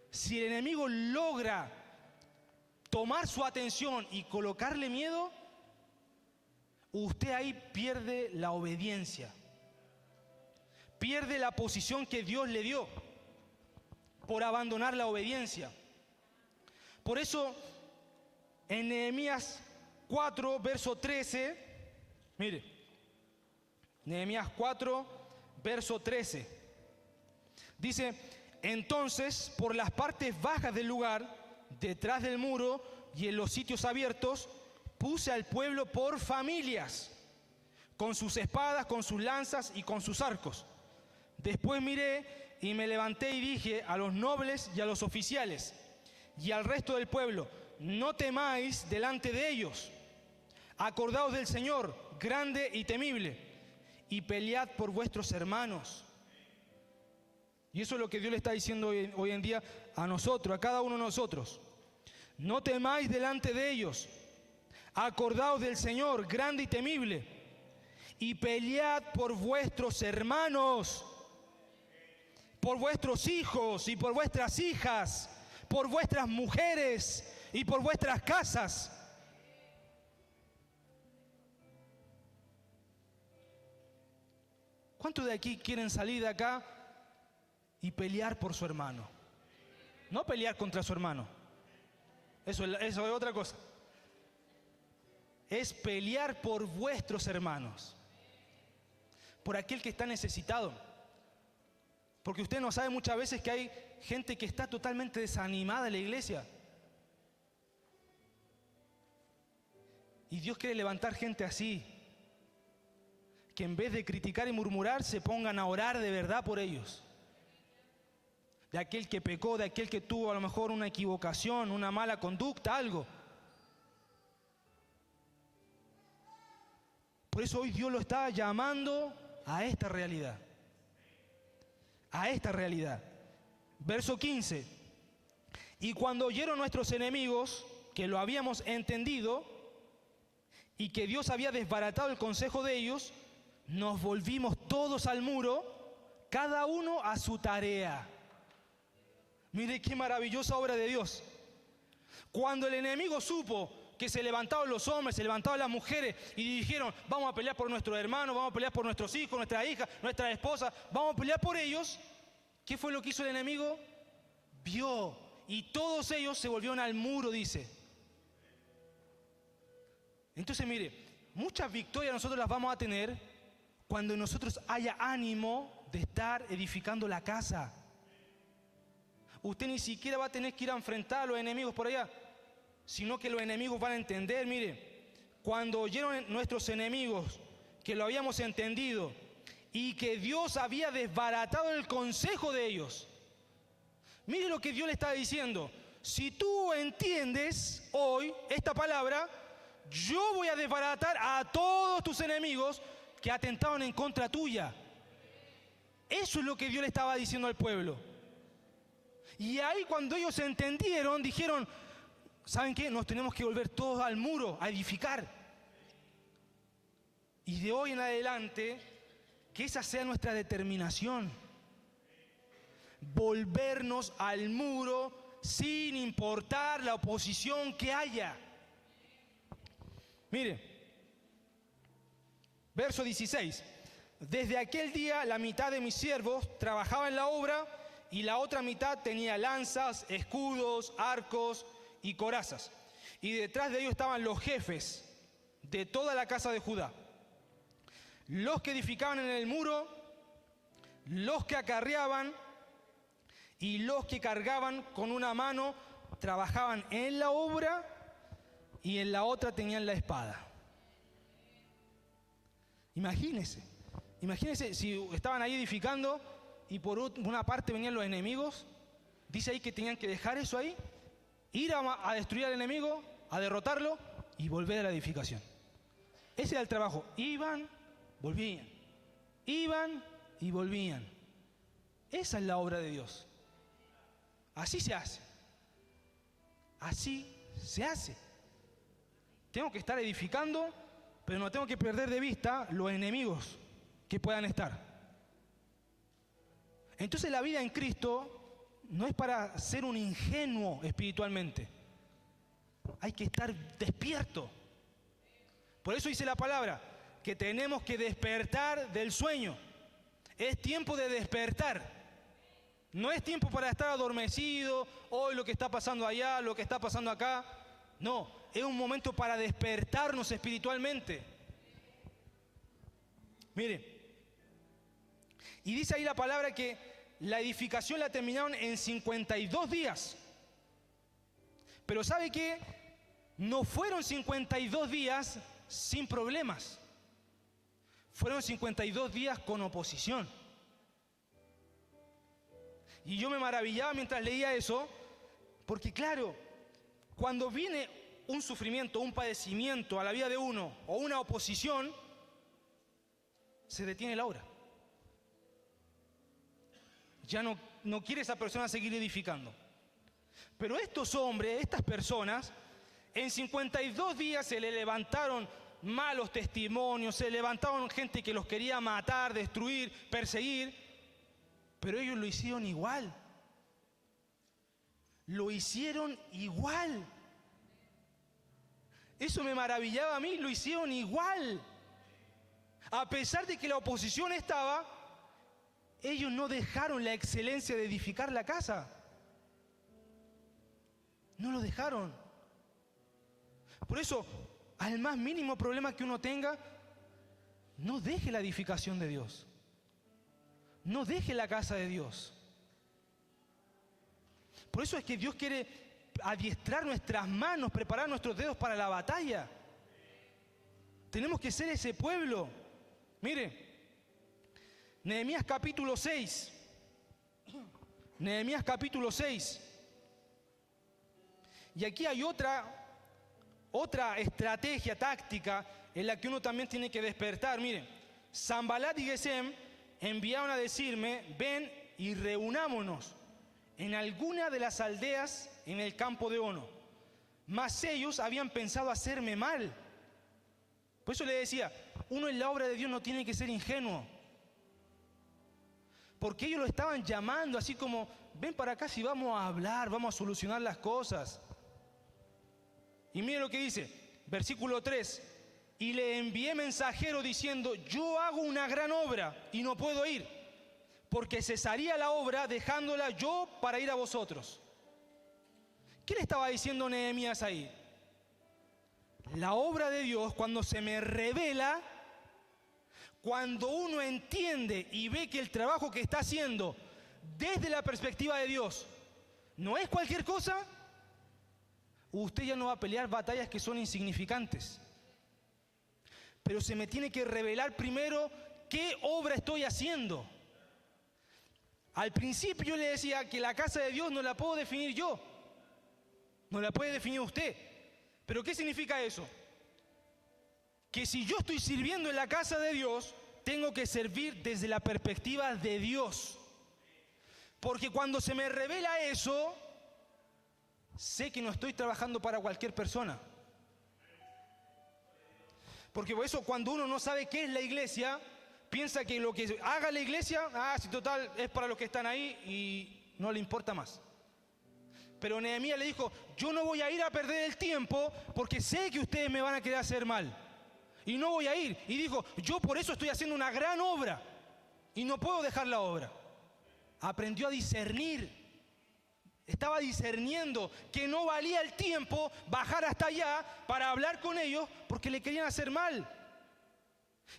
si el enemigo logra tomar su atención y colocarle miedo, usted ahí pierde la obediencia, pierde la posición que Dios le dio por abandonar la obediencia. Por eso en Nehemías 4, verso 13, mire, Nehemías 4, verso 13, dice: entonces por las partes bajas del lugar, detrás del muro y en los sitios abiertos, puse al pueblo por familias, con sus espadas, con sus lanzas y con sus arcos. Después miré y me levanté y dije a los nobles y a los oficiales y al resto del pueblo: no temáis delante de ellos, acordaos del Señor, grande y temible, y pelead por vuestros hermanos. Y eso es lo que Dios le está diciendo hoy en día a nosotros, a cada uno de nosotros. No temáis delante de ellos, acordaos del Señor, grande y temible, y pelead por vuestros hermanos, por vuestros hijos y por vuestras hijas, por vuestras mujeres y por vuestras casas. ¿Cuántos de aquí quieren salir de acá y pelear por su hermano? No pelear contra su hermano. Eso es otra cosa. Es pelear por vuestros hermanos. Por aquel que está necesitado. Porque usted no sabe muchas veces que hay gente que está totalmente desanimada en la iglesia. Y Dios quiere levantar gente así, que en vez de criticar y murmurar, se pongan a orar de verdad por ellos. De aquel que pecó, de aquel que tuvo a lo mejor una equivocación, una mala conducta, algo. Por eso hoy Dios lo está llamando a esta realidad. A esta realidad. Verso 15. Y cuando oyeron nuestros enemigos que lo habíamos entendido y que Dios había desbaratado el consejo de ellos, nos volvimos todos al muro, cada uno a su tarea. Mire qué maravillosa obra de Dios. Cuando el enemigo supo que se levantaban los hombres, se levantaban las mujeres y dijeron: vamos a pelear por nuestros hermanos, vamos a pelear por nuestros hijos, nuestras hijas, nuestras esposas, vamos a pelear por ellos. ¿Qué fue lo que hizo el enemigo? Vio, y todos ellos se volvieron al muro, dice. Entonces mire, muchas victorias nosotros las vamos a tener cuando en nosotros haya ánimo de estar edificando la casa. Usted ni siquiera va a tener que ir a enfrentar a los enemigos por allá, sino que los enemigos van a entender. Mire, cuando oyeron nuestros enemigos que lo habíamos entendido y que Dios había desbaratado el consejo de ellos, mire lo que Dios le está diciendo: si tú entiendes hoy esta palabra, yo voy a desbaratar a todos tus enemigos que atentaban en contra tuya. Eso es lo que Dios le estaba diciendo al pueblo. Y ahí cuando ellos entendieron, dijeron: ¿saben qué? Nos tenemos que volver todos al muro, a edificar. Y de hoy en adelante, Que esa sea nuestra determinación. Volvernos al muro sin importar la oposición que haya. Mire, verso 16. Desde aquel día la mitad de mis siervos trabajaba en la obra y la otra mitad tenía lanzas, escudos, arcos y corazas. Y detrás de ellos estaban los jefes de toda la casa de Judá, los que edificaban en el muro, los que acarreaban y los que cargaban con una mano, trabajaban en la obra y en la otra tenían la espada. Imagínense si estaban ahí edificando y por una parte venían los enemigos. Dice ahí que tenían que dejar eso ahí, ir a destruir al enemigo, a derrotarlo y volver a la edificación. Ese era el trabajo. Iban, volvían. Iban y volvían. Esa es la obra de Dios. Así se hace. Así se hace. Tengo que estar edificando, pero no tengo que perder de vista los enemigos que puedan estar. Entonces la vida en Cristo no es para ser un ingenuo espiritualmente. Hay que estar despierto. Por eso dice la palabra que tenemos que despertar del sueño. Es tiempo de despertar. No es tiempo para estar adormecido, hoy lo que está pasando allá, lo que está pasando acá. No, es un momento para despertarnos espiritualmente. Mire, y dice ahí la palabra que la edificación la terminaron en 52 días. Pero ¿sabe qué? No fueron 52 días sin problemas. Fueron 52 días con oposición. Y yo me maravillaba mientras leía eso, porque claro, cuando viene un sufrimiento, un padecimiento a la vida de uno, o una oposición, se detiene la obra. Ya no quiere esa persona seguir edificando. Pero estos hombres, estas personas, en 52 días se le levantaron malos testimonios, se levantaron gente que los quería matar, destruir, perseguir, pero ellos lo hicieron igual. Lo hicieron igual. Eso me maravillaba a mí, lo hicieron igual. A pesar de que la oposición estaba, ellos no dejaron la excelencia de edificar la casa. No lo dejaron. Por eso, al más mínimo problema que uno tenga, no deje la edificación de Dios. No deje la casa de Dios. Por eso es que Dios quiere adiestrar nuestras manos, preparar nuestros dedos para la batalla. Tenemos que ser ese pueblo. Mire, Nehemías capítulo 6. Nehemías capítulo 6. Y aquí hay otra estrategia táctica en la que uno también tiene que despertar. Miren, Sanbalat y Gesem enviaron a decirme: ven y reunámonos en alguna de las aldeas en el campo de Ono. Mas ellos habían pensado hacerme mal. Por eso le decía, uno en la obra de Dios no tiene que ser ingenuo. Porque ellos lo estaban llamando así como: ven para acá si vamos a hablar, vamos a solucionar las cosas. Y mire lo que dice, versículo 3. Y le envié mensajero diciendo: yo hago una gran obra y no puedo ir, porque cesaría la obra dejándola yo para ir a vosotros. ¿Qué le estaba diciendo Nehemías ahí? La obra de Dios, cuando se me revela, cuando uno entiende y ve que el trabajo que está haciendo desde la perspectiva de Dios no es cualquier cosa, usted ya no va a pelear batallas que son insignificantes. Pero se me tiene que revelar primero qué obra estoy haciendo. Al principio yo le decía que la casa de Dios no la puedo definir yo, no la puede definir usted. ¿Pero qué significa eso? Que si yo estoy sirviendo en la casa de Dios, tengo que servir desde la perspectiva de Dios. Porque cuando se me revela eso, sé que no estoy trabajando para cualquier persona. Porque por eso cuando uno no sabe qué es la iglesia, piensa que lo que haga la iglesia, si total, es para los que están ahí y no le importa más. Pero Nehemías le dijo, yo no voy a ir a perder el tiempo porque sé que ustedes me van a querer hacer mal. Y no voy a ir. Y dijo, yo por eso estoy haciendo una gran obra y no puedo dejar la obra. Aprendió a discernir. Estaba discerniendo que no valía el tiempo bajar hasta allá para hablar con ellos porque le querían hacer mal.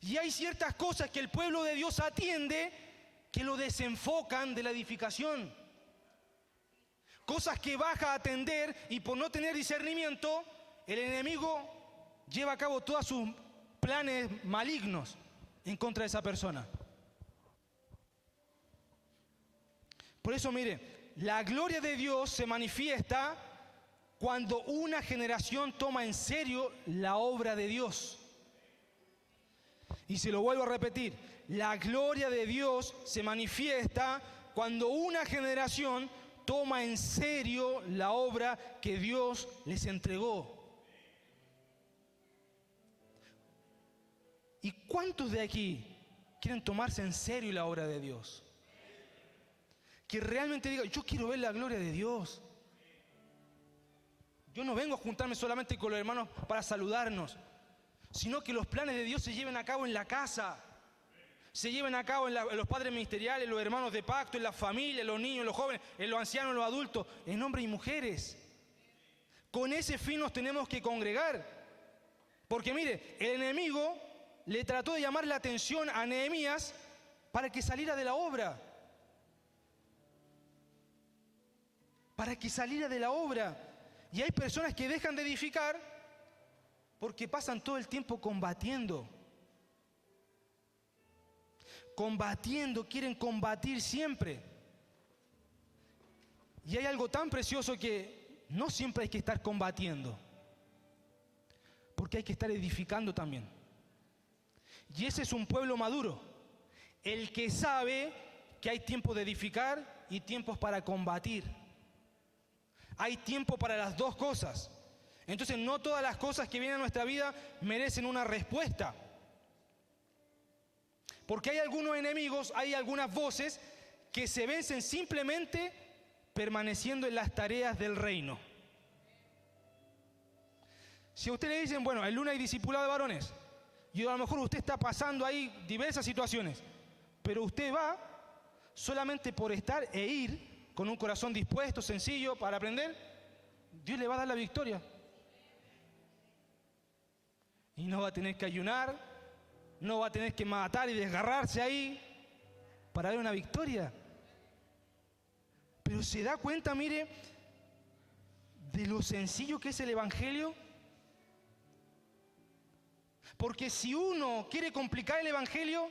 Y hay ciertas cosas que el pueblo de Dios atiende que lo desenfocan de la edificación. Cosas que baja a atender y por no tener discernimiento, el enemigo lleva a cabo todos sus planes malignos en contra de esa persona. Por eso, mire, la gloria de Dios se manifiesta cuando una generación toma en serio la obra de Dios. Y se lo vuelvo a repetir, la gloria de Dios se manifiesta cuando una generación toma en serio la obra que Dios les entregó. ¿Y cuántos de aquí quieren tomarse en serio la obra de Dios? Que realmente digan, yo quiero ver la gloria de Dios. Yo no vengo a juntarme solamente con los hermanos para saludarnos, sino que los planes de Dios se lleven a cabo en la casa, se lleven a cabo en los padres ministeriales, en los hermanos de pacto, en la familia, en los niños, en los jóvenes, en los ancianos, en los adultos, en hombres y mujeres. Con ese fin nos tenemos que congregar. Porque mire, el enemigo le trató de llamar la atención a Nehemías para que saliera de la obra. Para que saliera de la obra. Y hay personas que dejan de edificar porque pasan todo el tiempo combatiendo. Quieren combatir siempre. Y hay algo tan precioso que no siempre hay que estar combatiendo, porque hay que estar edificando también. Y ese es un pueblo maduro, el que sabe que hay tiempo de edificar y tiempos para combatir. Hay tiempo para las dos cosas. Entonces no todas las cosas que vienen a nuestra vida merecen una respuesta. Porque hay algunos enemigos, hay algunas voces que se vencen simplemente permaneciendo en las tareas del reino. Si a usted le dicen, bueno, el lunes hay discipulado de varones, y a lo mejor usted está pasando ahí diversas situaciones, pero usted va solamente por estar e ir con un corazón dispuesto, sencillo, para aprender, Dios le va a dar la victoria. Y no va a tener que ayunar, no va a tener que matar y desgarrarse ahí para ver una victoria. Pero se da cuenta, mire, de lo sencillo que es el Evangelio. Porque si uno quiere complicar el Evangelio,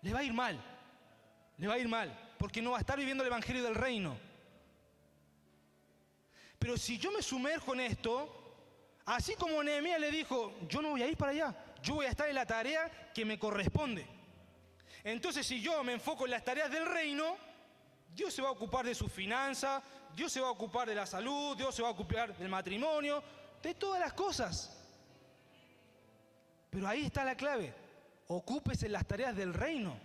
le va a ir mal. Le va a ir mal, porque no va a estar viviendo el Evangelio del reino. Pero si yo me sumerjo en esto, así como Nehemías le dijo, yo no voy a ir para allá, yo voy a estar en la tarea que me corresponde. Entonces, si yo me enfoco en las tareas del reino, Dios se va a ocupar de sus finanzas, Dios se va a ocupar de la salud, Dios se va a ocupar del matrimonio, de todas las cosas. Pero ahí está la clave, ocúpese en las tareas del reino.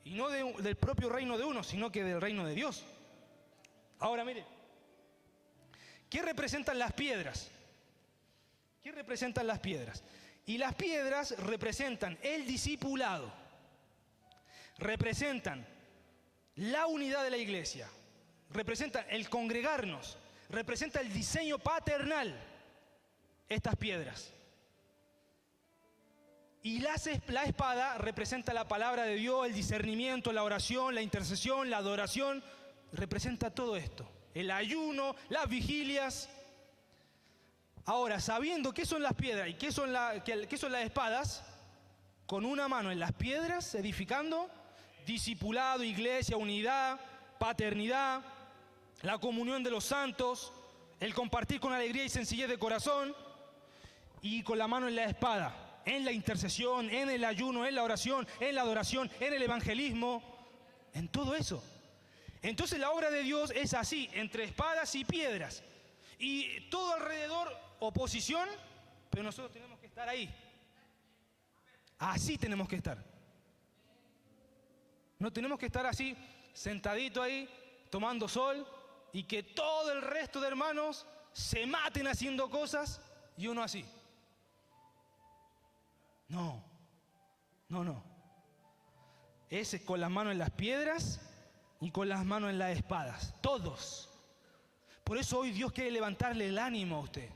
Y no del propio reino de uno, sino que del reino de Dios. Ahora mire, ¿qué representan las piedras? ¿Qué representan las piedras? Y las piedras representan el discipulado, representan la unidad de la iglesia, representan el congregarnos, representa el diseño paternal, estas piedras. Y la espada representa la palabra de Dios, el discernimiento, la oración, la intercesión, la adoración, representa todo esto. El ayuno, las vigilias. Ahora, sabiendo qué son las piedras y qué son las espadas, con una mano en las piedras, edificando, discipulado, iglesia, unidad, paternidad, la comunión de los santos, el compartir con alegría y sencillez de corazón, y con la mano en la espada, en la intercesión, en el ayuno, en la oración, en la adoración, en el evangelismo, en todo eso. Entonces la obra de Dios es así, entre espadas y piedras. Y todo alrededor oposición, pero nosotros tenemos que estar ahí. Así tenemos que estar. No tenemos que estar así, sentadito ahí, tomando sol, y que todo el resto de hermanos se maten haciendo cosas y uno así. No, no, no. Ese con las manos en las piedras y con las manos en las espadas, todos. Por eso hoy Dios quiere levantarle el ánimo a usted.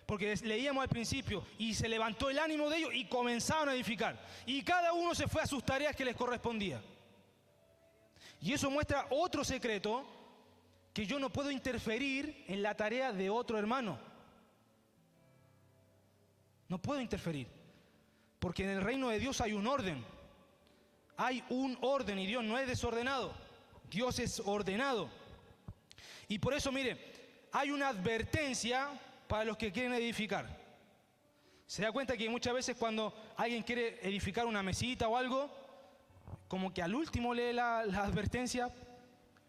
Porque leíamos al principio, y se levantó el ánimo de ellos y comenzaron a edificar. Y cada uno se fue a sus tareas que les correspondía. Y eso muestra otro secreto, que yo no puedo interferir en la tarea de otro hermano. No puedo interferir. Porque en el reino de Dios hay un orden. Hay un orden y Dios no es desordenado. Dios es ordenado. Y por eso, mire, hay una advertencia para los que quieren edificar. Se da cuenta que muchas veces cuando alguien quiere edificar una mesita o algo, como que al último lee la advertencia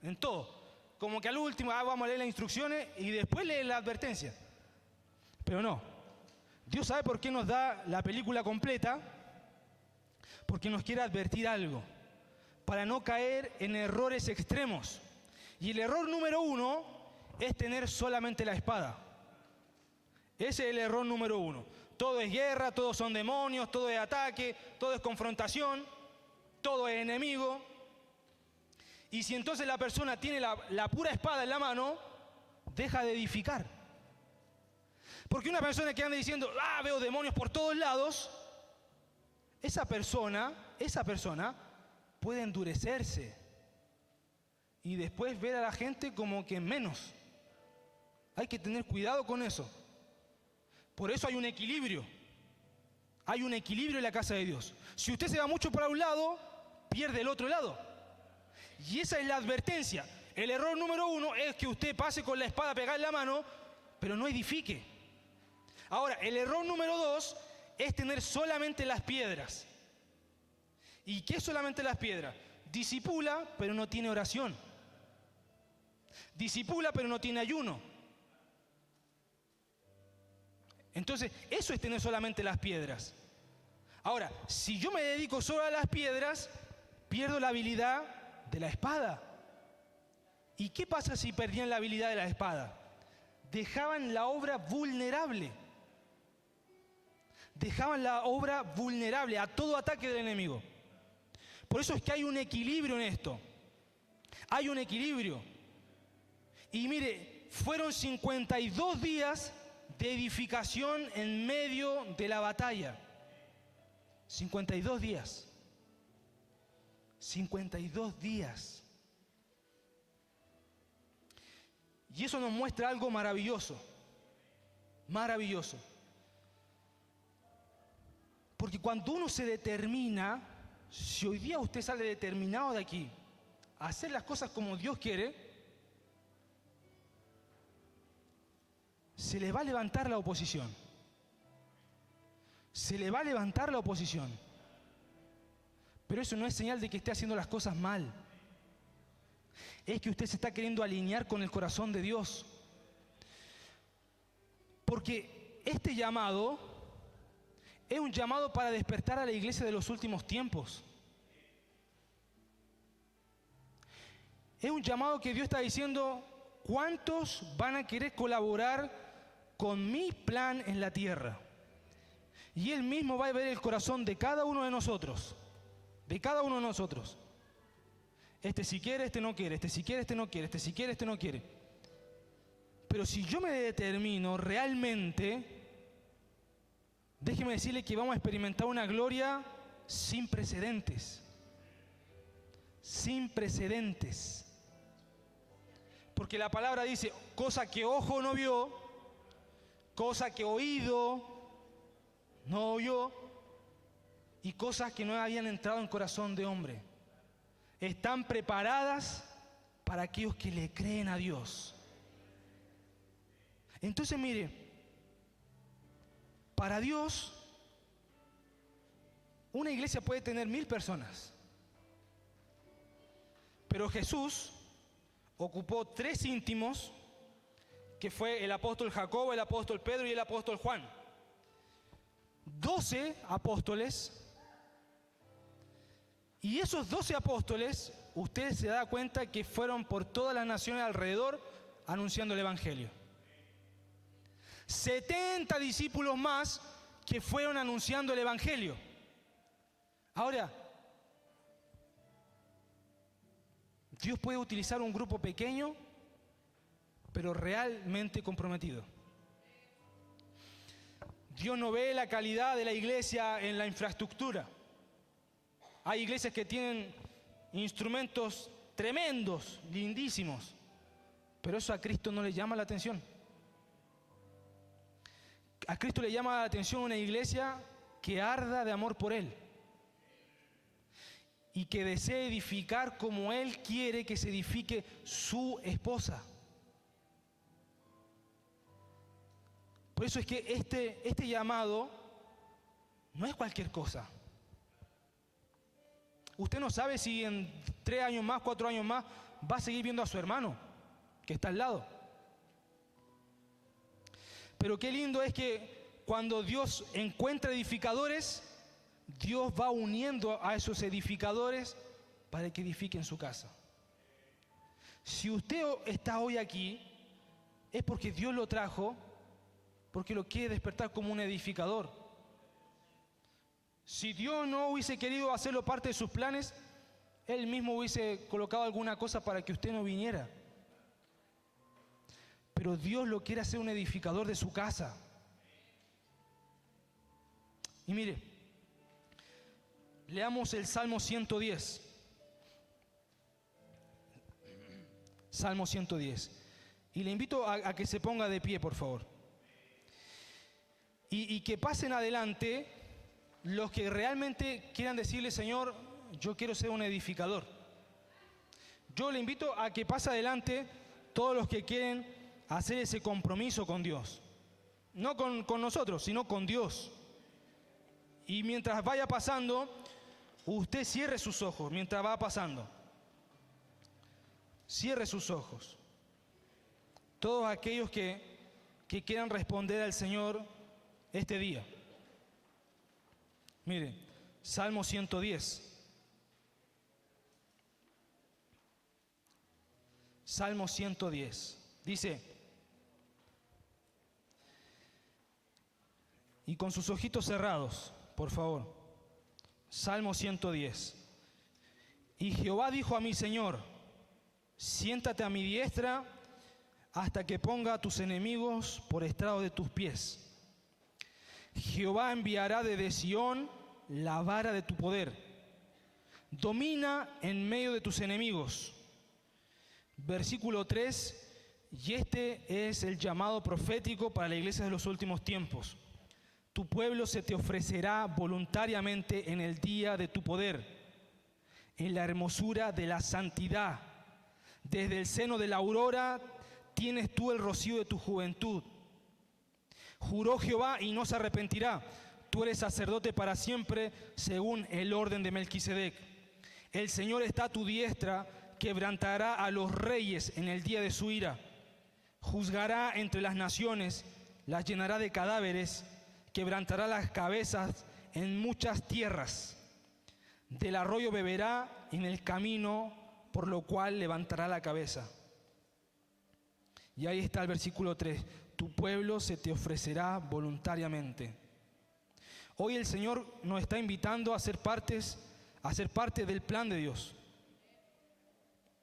en todo. Como que al último vamos a leer las instrucciones y después lee la advertencia. Pero no. Dios sabe por qué nos da la película completa, porque nos quiere advertir algo, para no caer en errores extremos. Y el error número 1 es tener solamente la espada. Ese es el error número 1. Todo es guerra, todos son demonios, todo es ataque, todo es confrontación, todo es enemigo. Y si entonces la persona tiene la pura espada en la mano, deja de edificar. Porque una persona que anda diciendo, veo demonios por todos lados, esa persona puede endurecerse y después ver a la gente como que menos. Hay que tener cuidado con eso. Por eso hay un equilibrio. Hay un equilibrio en la casa de Dios. Si usted se va mucho para un lado, pierde el otro lado. Y esa es la advertencia. El error número 1 es que usted pase con la espada pegada en la mano, pero no edifique. Ahora, el error número 2 es tener solamente las piedras. ¿Y qué es solamente las piedras? Discipula, pero no tiene oración. Discipula, pero no tiene ayuno. Entonces, eso es tener solamente las piedras. Ahora, si yo me dedico solo a las piedras, pierdo la habilidad de la espada. ¿Y qué pasa si perdían la habilidad de la espada? Dejaban la obra vulnerable. Dejaban la obra vulnerable a todo ataque del enemigo. Por eso es que hay un equilibrio en esto. Hay un equilibrio. Y mire, fueron 52 días de edificación en medio de la batalla. 52 días. 52 días. Y eso nos muestra algo maravilloso. Maravilloso. Porque cuando uno se determina, si hoy día usted sale determinado de aquí a hacer las cosas como Dios quiere, se le va a levantar la oposición. Se le va a levantar la oposición. Pero eso no es señal de que esté haciendo las cosas mal. Es que usted se está queriendo alinear con el corazón de Dios. Porque este llamado es un llamado para despertar a la iglesia de los últimos tiempos. Es un llamado que Dios está diciendo, ¿cuántos van a querer colaborar con mi plan en la tierra? Y Él mismo va a ver el corazón de cada uno de nosotros. De cada uno de nosotros. Este si quiere, este no quiere. Este si quiere, este no quiere. Este si quiere, este no quiere. Pero si yo me determino realmente, déjeme decirle que vamos a experimentar una gloria sin precedentes. Sin precedentes. Porque la palabra dice, cosa que ojo no vio, cosa que oído no oyó, y cosas que no habían entrado en corazón de hombre. Están preparadas para aquellos que le creen a Dios. Entonces mire, para Dios, una iglesia puede tener 1000 personas. Pero Jesús ocupó 3 íntimos, que fue el apóstol Jacobo, el apóstol Pedro y el apóstol Juan. 12 apóstoles, y esos 12 apóstoles, usted se da cuenta que fueron por todas las naciones alrededor anunciando el Evangelio. 70 discípulos más que fueron anunciando el Evangelio. Ahora, Dios puede utilizar un grupo pequeño, pero realmente comprometido. Dios no ve la calidad de la iglesia en la infraestructura. Hay iglesias que tienen instrumentos tremendos, lindísimos, pero eso a Cristo no le llama la atención. A Cristo le llama la atención una iglesia que arda de amor por Él y que desee edificar como Él quiere que se edifique su esposa. Por eso es que este llamado no es cualquier cosa. Usted no sabe si en 3 años más, 4 años más, va a seguir viendo a su hermano que está al lado. Pero qué lindo es que cuando Dios encuentra edificadores, Dios va uniendo a esos edificadores para que edifiquen su casa. Si usted está hoy aquí, es porque Dios lo trajo, porque lo quiere despertar como un edificador. Si Dios no hubiese querido hacerlo parte de sus planes, Él mismo hubiese colocado alguna cosa para que usted no viniera. Pero Dios lo quiere hacer un edificador de su casa. Y mire, leamos el Salmo 110. Salmo 110. Y le invito a que se ponga de pie, por favor. Y que pasen adelante los que realmente quieran decirle: Señor, yo quiero ser un edificador. Yo le invito a que pase adelante todos los que quieren hacer ese compromiso con Dios. No con nosotros, sino con Dios. Y mientras vaya pasando, usted cierre sus ojos mientras va pasando. Cierre sus ojos. Todos aquellos que quieran responder al Señor este día. Mire, Salmo 110. Salmo 110. Dice, y con sus ojitos cerrados, por favor. Salmo 110. Y Jehová dijo a mi Señor: siéntate a mi diestra hasta que ponga a tus enemigos por estrado de tus pies. Jehová enviará desde Sión la vara de tu poder. Domina en medio de tus enemigos. Versículo 3, y este es el llamado profético para la iglesia de los últimos tiempos. Tu pueblo se te ofrecerá voluntariamente en el día de tu poder, en la hermosura de la santidad. Desde el seno de la aurora tienes tú el rocío de tu juventud. Juró Jehová y no se arrepentirá. Tú eres sacerdote para siempre, según el orden de Melquisedec. El Señor está a tu diestra, quebrantará a los reyes en el día de su ira. Juzgará entre las naciones, las llenará de cadáveres, quebrantará las cabezas en muchas tierras. Del arroyo beberá en el camino, por lo cual levantará la cabeza. Y ahí está el versículo 3. Tu pueblo se te ofrecerá voluntariamente. Hoy el Señor nos está invitando a ser parte del plan de Dios.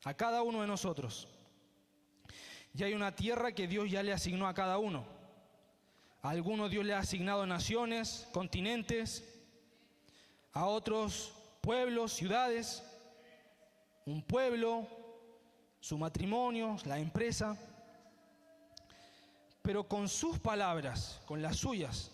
A cada uno de nosotros. Y hay una tierra que Dios ya le asignó a cada uno. A algunos Dios le ha asignado naciones, continentes, a otros pueblos, ciudades, un pueblo, su matrimonio, la empresa. Pero con sus palabras, con las suyas,